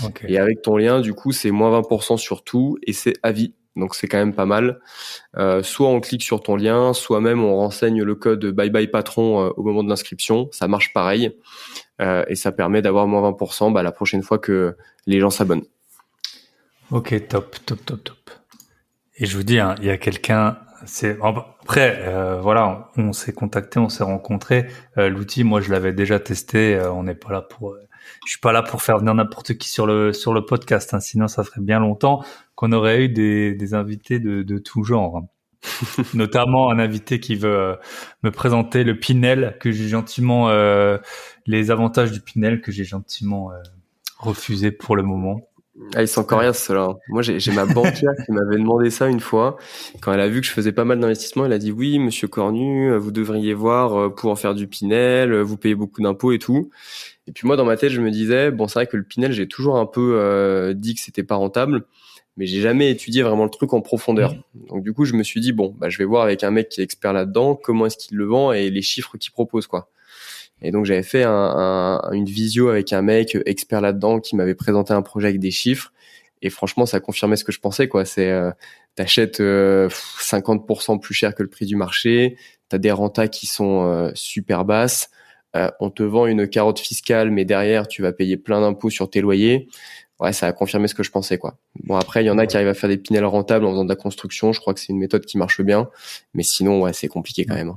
A: Okay.
B: Et avec ton lien, du coup, c'est moins 20% sur tout et c'est à vie. Donc c'est quand même pas mal. Soit on clique sur ton lien, soit même on renseigne le code Bye Bye Patron au moment de l'inscription. Ça marche pareil. Et ça permet d'avoir moins 20% la prochaine fois que les gens s'abonnent.
A: Ok, top. Et je vous dis, hein, il y a quelqu'un... Après, voilà, on s'est contacté, on s'est rencontrés. L'outil, moi, je l'avais déjà testé. On n'est pas là pour... je suis pas là pour faire venir n'importe qui sur le podcast. Hein, sinon, ça ferait bien longtemps qu'on aurait eu des invités de tout genre. Hein. Notamment un invité qui veut me présenter le Pinel, que j'ai gentiment... les avantages du Pinel que j'ai gentiment refusé pour le moment.
B: Ah, ils sont coriaces, ceux-là. Moi, j'ai ma banquière qui m'avait demandé ça une fois. Quand elle a vu que je faisais pas mal d'investissements, elle a dit oui, monsieur Cornu, vous devriez voir pour en faire du Pinel, vous payez beaucoup d'impôts et tout. Et puis moi, dans ma tête, je me disais, bon, c'est vrai que le Pinel, j'ai toujours un peu dit que c'était pas rentable, mais j'ai jamais étudié vraiment le truc en profondeur. Donc du coup, je me suis dit, bon, je vais voir avec un mec qui est expert là-dedans, comment est-ce qu'il le vend et les chiffres qu'il propose, quoi. Et donc j'avais fait une visio avec un mec expert là-dedans qui m'avait présenté un projet avec des chiffres. Et franchement, ça confirmait ce que je pensais, quoi. C'est t'achètes 50% plus cher que le prix du marché. T'as des rentas qui sont super basses. On te vend une carotte fiscale, mais derrière tu vas payer plein d'impôts sur tes loyers. Ouais, ça a confirmé ce que je pensais, quoi. Bon, après il y en a qui arrivent à faire des Pinel rentables en faisant de la construction. Je crois que c'est une méthode qui marche bien, mais sinon ouais, c'est compliqué quand même.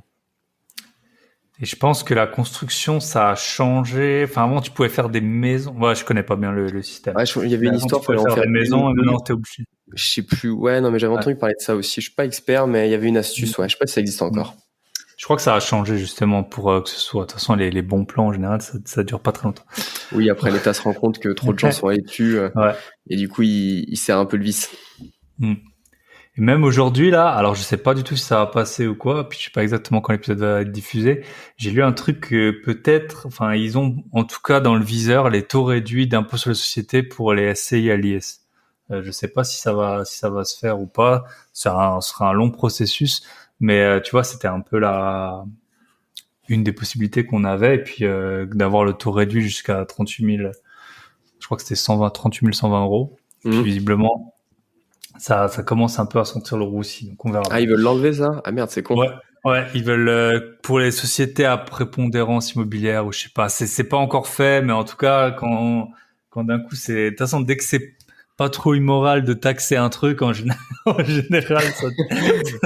A: Et je pense que la construction, ça a changé. Enfin, avant, tu pouvais faire des maisons. Ouais, je connais pas bien le système.
B: Ouais, il y avait
A: Mais
B: une
A: avant, tu
B: histoire,
A: pouvais
B: fallait en
A: faire
B: faire
A: des
B: une ou
A: maisons et
B: deux.
A: maintenant, t'es obligé.
B: Je sais plus. Ouais, non, mais j'avais
A: Ouais.
B: entendu parler de ça aussi. Je suis pas expert, mais il y avait une astuce. Ouais, je sais pas si ça existe
A: Mm.
B: encore.
A: Je crois que ça a changé justement pour que ce soit. De toute façon, les bons plans en général, ça dure pas très longtemps.
B: Oui, après l'État se rend compte que trop de gens sont allés dessus,
A: Ouais.
B: et du coup, il serre un peu le vis.
A: Mm. Et même aujourd'hui là, alors je sais pas du tout si ça va passer ou quoi, puis je sais pas exactement quand l'épisode va être diffusé. J'ai lu un truc que peut-être, enfin ils ont en tout cas dans le viseur les taux réduits d'impôt sur les sociétés pour les SCI à l'IS. Je sais pas si ça va se faire ou pas. Ça sera un long processus, mais tu vois c'était un peu une des possibilités qu'on avait et puis d'avoir le taux réduit jusqu'à 38 000. Je crois que c'était 38 120 euros. Puis visiblement ça commence un peu à sentir le roussi, donc on verra
B: Ah,
A: bien.
B: ils veulent l'enlever, ça? Ah merde, c'est con.
A: Ouais, ouais, ils veulent pour les sociétés à prépondérance immobilière ou je sais pas, c'est pas encore fait, mais en tout cas quand d'un coup c'est de toute façon dès que c'est pas trop immoral de taxer un truc en général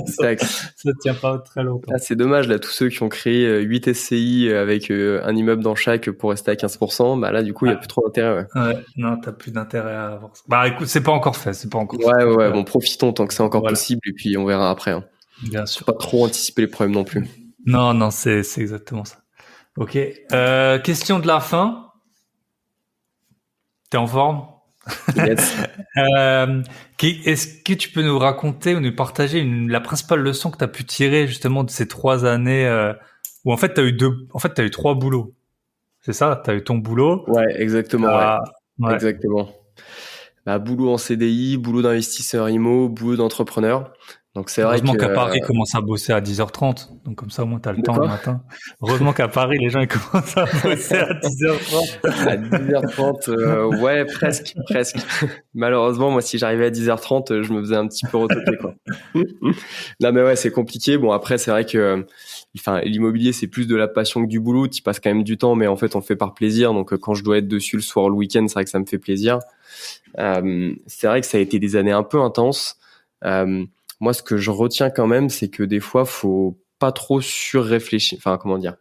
A: ça tient pas très longtemps.
B: Ah, c'est dommage, là, tous ceux qui ont créé 8 SCI avec un immeuble dans chaque pour rester à 15%, bah là, du coup, il y a plus trop d'intérêt, ouais.
A: Ouais, non, t'as plus d'intérêt à avoir ça. Bah écoute, c'est pas encore fait, c'est pas encore fait.
B: Ouais, bon, profitons tant que c'est encore
A: Voilà,
B: possible, et puis on verra après, hein.
A: bien
B: Faut
A: sûr.
B: pas trop anticiper les problèmes non plus.
A: Non, c'est exactement ça. Ok, question de la fin. T'es en forme?
B: Yes.
A: Est-ce que tu peux nous raconter ou nous partager la principale leçon que tu as pu tirer justement de ces 3 années où en fait t'as eu 3 boulots. C'est ça? T'as eu ton boulot.
B: Ouais, exactement, ouais.
A: Ouais.
B: Exactement. Bah, boulot en CDI, boulot d'investisseur IMO, boulot d'entrepreneur. Donc c'est vrai
A: Heureusement
B: que
A: qu'à Paris, ils commencent à bosser à 10h30. Donc comme ça, au moins, t'as le
B: de
A: temps le
B: quoi?
A: matin. Heureusement qu'à Paris, les gens ils commencent à bosser à 10h30.
B: À 10h30, ouais, presque, presque. Malheureusement, moi, si j'arrivais à 10h30, je me faisais un petit peu retoquer, quoi. Non, mais ouais, c'est compliqué. Bon, après, c'est vrai que, enfin, l'immobilier, c'est plus de la passion que du boulot. Tu passes quand même du temps, mais en fait, on le fait par plaisir. Donc, quand je dois être dessus le soir ou le week-end, c'est vrai que ça me fait plaisir. C'est vrai que ça a été des années un peu intenses. Moi, ce que je retiens quand même, c'est que des fois, faut pas trop surréfléchir. Enfin, comment dire?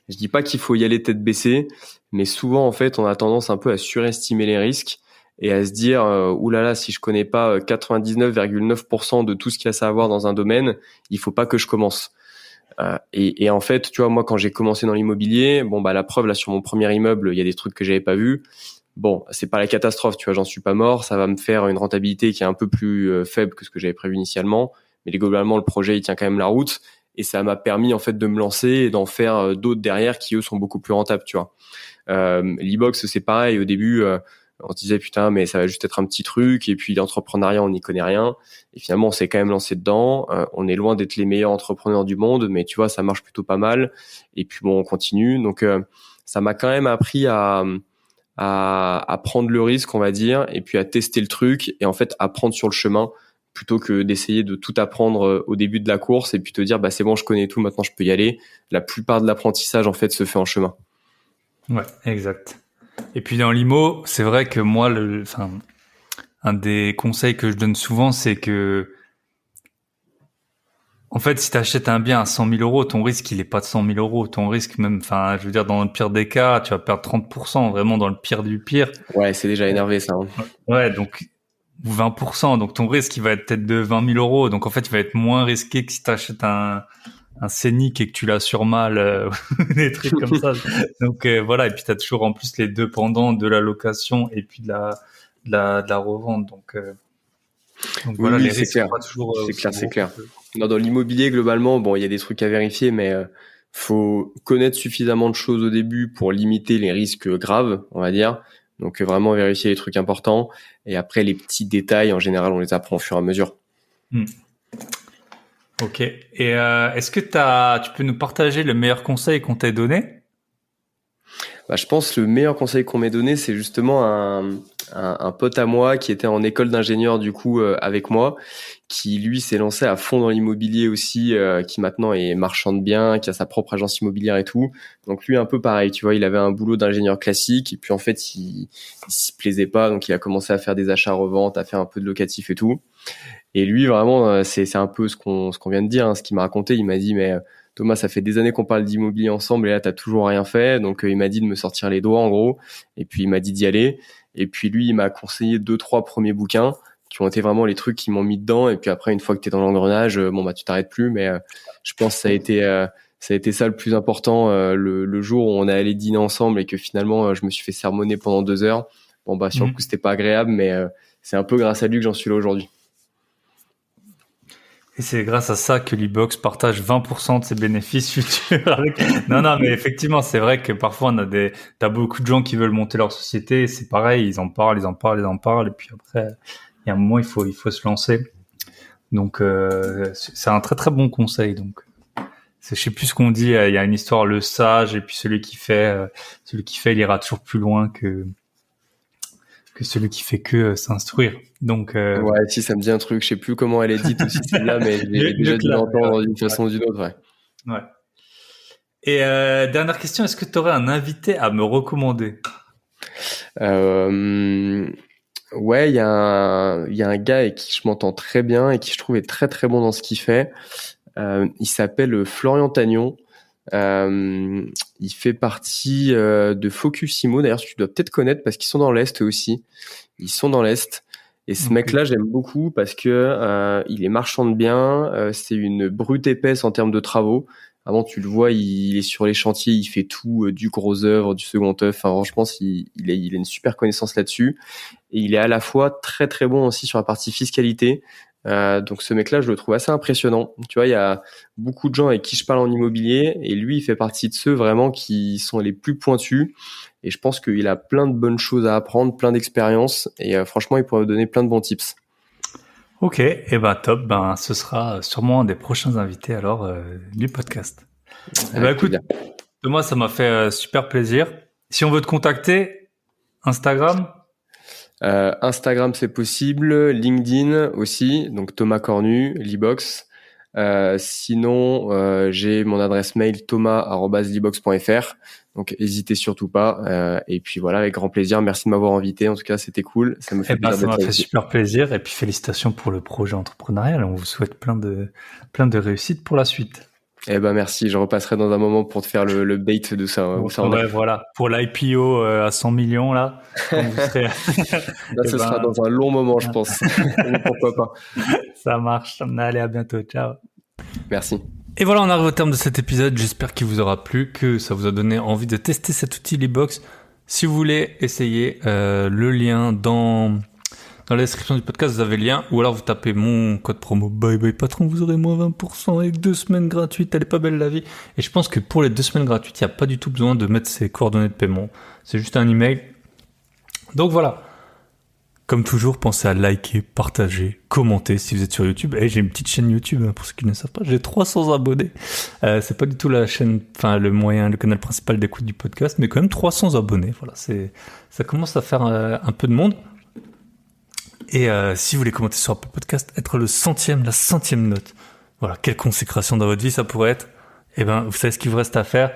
B: Je dis pas qu'il faut y aller tête baissée, mais souvent, en fait, on a tendance un peu à surestimer les risques et à se dire, oulala, si je connais pas 99,9% de tout ce qu'il y a à savoir dans un domaine, il faut pas que je commence. Et en fait, tu vois, moi, quand j'ai commencé dans l'immobilier, bon, bah, la preuve, là, sur mon premier immeuble, il y a des trucs que j'avais pas vus. Bon, c'est pas la catastrophe, tu vois, j'en suis pas mort, ça va me faire une rentabilité qui est un peu plus faible que ce que j'avais prévu initialement, mais globalement, le projet, il tient quand même la route. Et ça m'a permis en fait de me lancer et d'en faire d'autres derrière qui eux sont beaucoup plus rentables, tu vois. L'e-box c'est pareil. Au début, on se disait putain mais ça va juste être un petit truc et puis l'entrepreneuriat on n'y connaît rien. Et finalement on s'est quand même lancé dedans. On est loin d'être les meilleurs entrepreneurs du monde, mais tu vois ça marche plutôt pas mal. Et puis bon on continue. Donc ça m'a quand même appris à prendre le risque on va dire et puis à tester le truc et en fait à prendre sur le chemin plutôt que d'essayer de tout apprendre au début de la course et puis te dire bah c'est bon je connais tout maintenant je peux y aller. La plupart de l'apprentissage en fait se fait en chemin.
A: Ouais, exact. Et puis dans l'IMO, c'est vrai que moi, un des conseils que je donne souvent, c'est que en fait, si tu achètes un bien à 100 000 euros, ton risque, il est pas de 100 000 euros. Ton risque même, enfin, je veux dire, dans le pire des cas, tu vas perdre 30%, vraiment dans le pire du pire.
B: Ouais, c'est déjà énervé ça. Hein.
A: Ouais, donc, ou 20%. Donc, ton risque, il va être peut-être de 20 000 euros. Donc, en fait, il va être moins risqué que si tu achètes un scénic et que tu l'as sur mal, des trucs comme ça. Donc, voilà. Et puis, tu as toujours en plus les deux pendants de la location et puis de la revente. Donc voilà,
B: Oui,
A: les
B: c'est
A: risques
B: clair.
A: sont pas toujours
B: C'est clair. Non, dans l'immobilier, globalement, bon, il y a des trucs à vérifier, mais faut connaître suffisamment de choses au début pour limiter les risques graves, on va dire. Donc, vraiment vérifier les trucs importants. Et après, les petits détails, en général, on les apprend au fur et à mesure.
A: Ok. Et est-ce que tu peux nous partager le meilleur conseil qu'on t'ait donné?
B: Bah, je pense que le meilleur conseil qu'on m'ait donné, c'est justement un pote à moi qui était en école d'ingénieur du coup avec moi, qui lui s'est lancé à fond dans l'immobilier aussi, qui maintenant est marchand de biens, qui a sa propre agence immobilière et tout. Donc lui un peu pareil, tu vois, il avait un boulot d'ingénieur classique et puis en fait il s'y plaisait pas, donc il a commencé à faire des achats-reventes, à faire un peu de locatif et tout. Et lui vraiment c'est un peu ce qu'on vient de dire, hein, ce qu'il m'a raconté. Il m'a dit mais Thomas, ça fait des années qu'on parle d'immobilier ensemble et là, t'as toujours rien fait. Donc, il m'a dit de me sortir les doigts, en gros. Et puis, il m'a dit d'y aller. Et puis, lui, il m'a conseillé 2-3 premiers bouquins qui ont été vraiment les trucs qui m'ont mis dedans. Et puis après, une fois que t'es dans l'engrenage, tu t'arrêtes plus. Mais je pense que ça a été ça le plus important. Le jour où on est allé dîner ensemble et que finalement, je me suis fait sermonner pendant 2 heures. Sur le coup, c'était pas agréable, mais c'est un peu grâce à lui que j'en suis là aujourd'hui.
A: Et c'est grâce à ça que l'e-box partage 20% de ses bénéfices futurs. Non, mais effectivement, c'est vrai que parfois t'as beaucoup de gens qui veulent monter leur société. Et c'est pareil, ils en parlent. Et puis après, il y a un moment, il faut se lancer. Donc, c'est un très, très bon conseil. Donc, je sais plus ce qu'on dit. Il y a une histoire, le sage, et puis celui qui fait, il ira toujours plus loin que celui qui fait que s'instruire. Donc
B: ouais, si ça me dit un truc, je sais plus comment elle est dite aussi celle-là, mais j'ai déjà dû l'entendre d'une façon ou d'une autre.
A: Ouais. Et dernière question, est-ce que tu aurais un invité à me recommander?
B: Ouais, il y a un gars avec qui je m'entends très bien et qui je trouve est très très bon dans ce qu'il fait. Il s'appelle Florian Tagnon. Il fait partie de Focus Immo. D'ailleurs, tu dois peut-être connaître parce qu'ils sont dans l'Est aussi. Ils sont dans l'Est. Et ce mec-là, j'aime beaucoup parce que il est marchand de biens. C'est une brute épaisse en termes de travaux. Avant, tu le vois, il est sur les chantiers, il fait tout, du gros œuvre, du second œuvre. Enfin, franchement, il a une super connaissance là-dessus. Et il est à la fois très très bon aussi sur la partie fiscalité. Donc ce mec-là, je le trouve assez impressionnant. Tu vois, il y a beaucoup de gens avec qui je parle en immobilier et lui, il fait partie de ceux vraiment qui sont les plus pointus. Et je pense qu'il a plein de bonnes choses à apprendre, plein d'expériences et franchement, il pourrait vous donner plein de bons tips.
A: Ok, et top. Ce sera sûrement un des prochains invités alors du podcast. Écoute, moi, ça m'a fait super plaisir. Si on veut te contacter, Instagram.
B: Instagram, c'est possible. LinkedIn aussi. Donc Thomas Cornu, l'e-box. Sinon, j'ai mon adresse mail thomas@libox.fr. Donc, n'hésitez surtout pas. Et puis voilà, avec grand plaisir. Merci de m'avoir invité. En tout cas, c'était cool. Ça me fait plaisir.
A: Ça m'a fait super plaisir. Et puis, félicitations pour le projet entrepreneurial. On vous souhaite plein de réussite pour la suite.
B: Merci. Je repasserai dans un moment pour te faire le bait de ça.
A: Voilà. Pour l'IPO à 100 millions, là. Quand vous serez...
B: Là, ce sera dans un long moment, je pense. Pourquoi pas.
A: Ça marche. Allez, à bientôt. Ciao.
B: Merci.
A: Et voilà, on arrive au terme de cet épisode. J'espère qu'il vous aura plu, que ça vous a donné envie de tester cet outil l'e-box. Si vous voulez essayer, le lien dans la description du podcast, vous avez le lien. Ou alors vous tapez mon code promo Bye Patron, vous aurez moins 20% avec 2 semaines gratuites. Elle est pas belle la vie. Et je pense que pour les 2 semaines gratuites, il n'y a pas du tout besoin de mettre ses coordonnées de paiement. C'est juste un email. Donc voilà. Comme toujours, pensez à liker, partager, commenter si vous êtes sur YouTube. Et j'ai une petite chaîne YouTube, pour ceux qui ne savent pas. J'ai 300 abonnés. C'est pas du tout la chaîne, le canal principal d'écoute du podcast, mais quand même 300 abonnés. Voilà, ça commence à faire un peu de monde. Et si vous voulez commenter sur Apple Podcast, être la 100e note. Voilà, quelle consécration dans votre vie ça pourrait être. Vous savez ce qu'il vous reste à faire.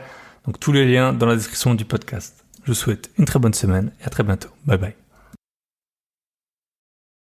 A: Donc tous les liens dans la description du podcast. Je vous souhaite une très bonne semaine et à très bientôt. Bye bye.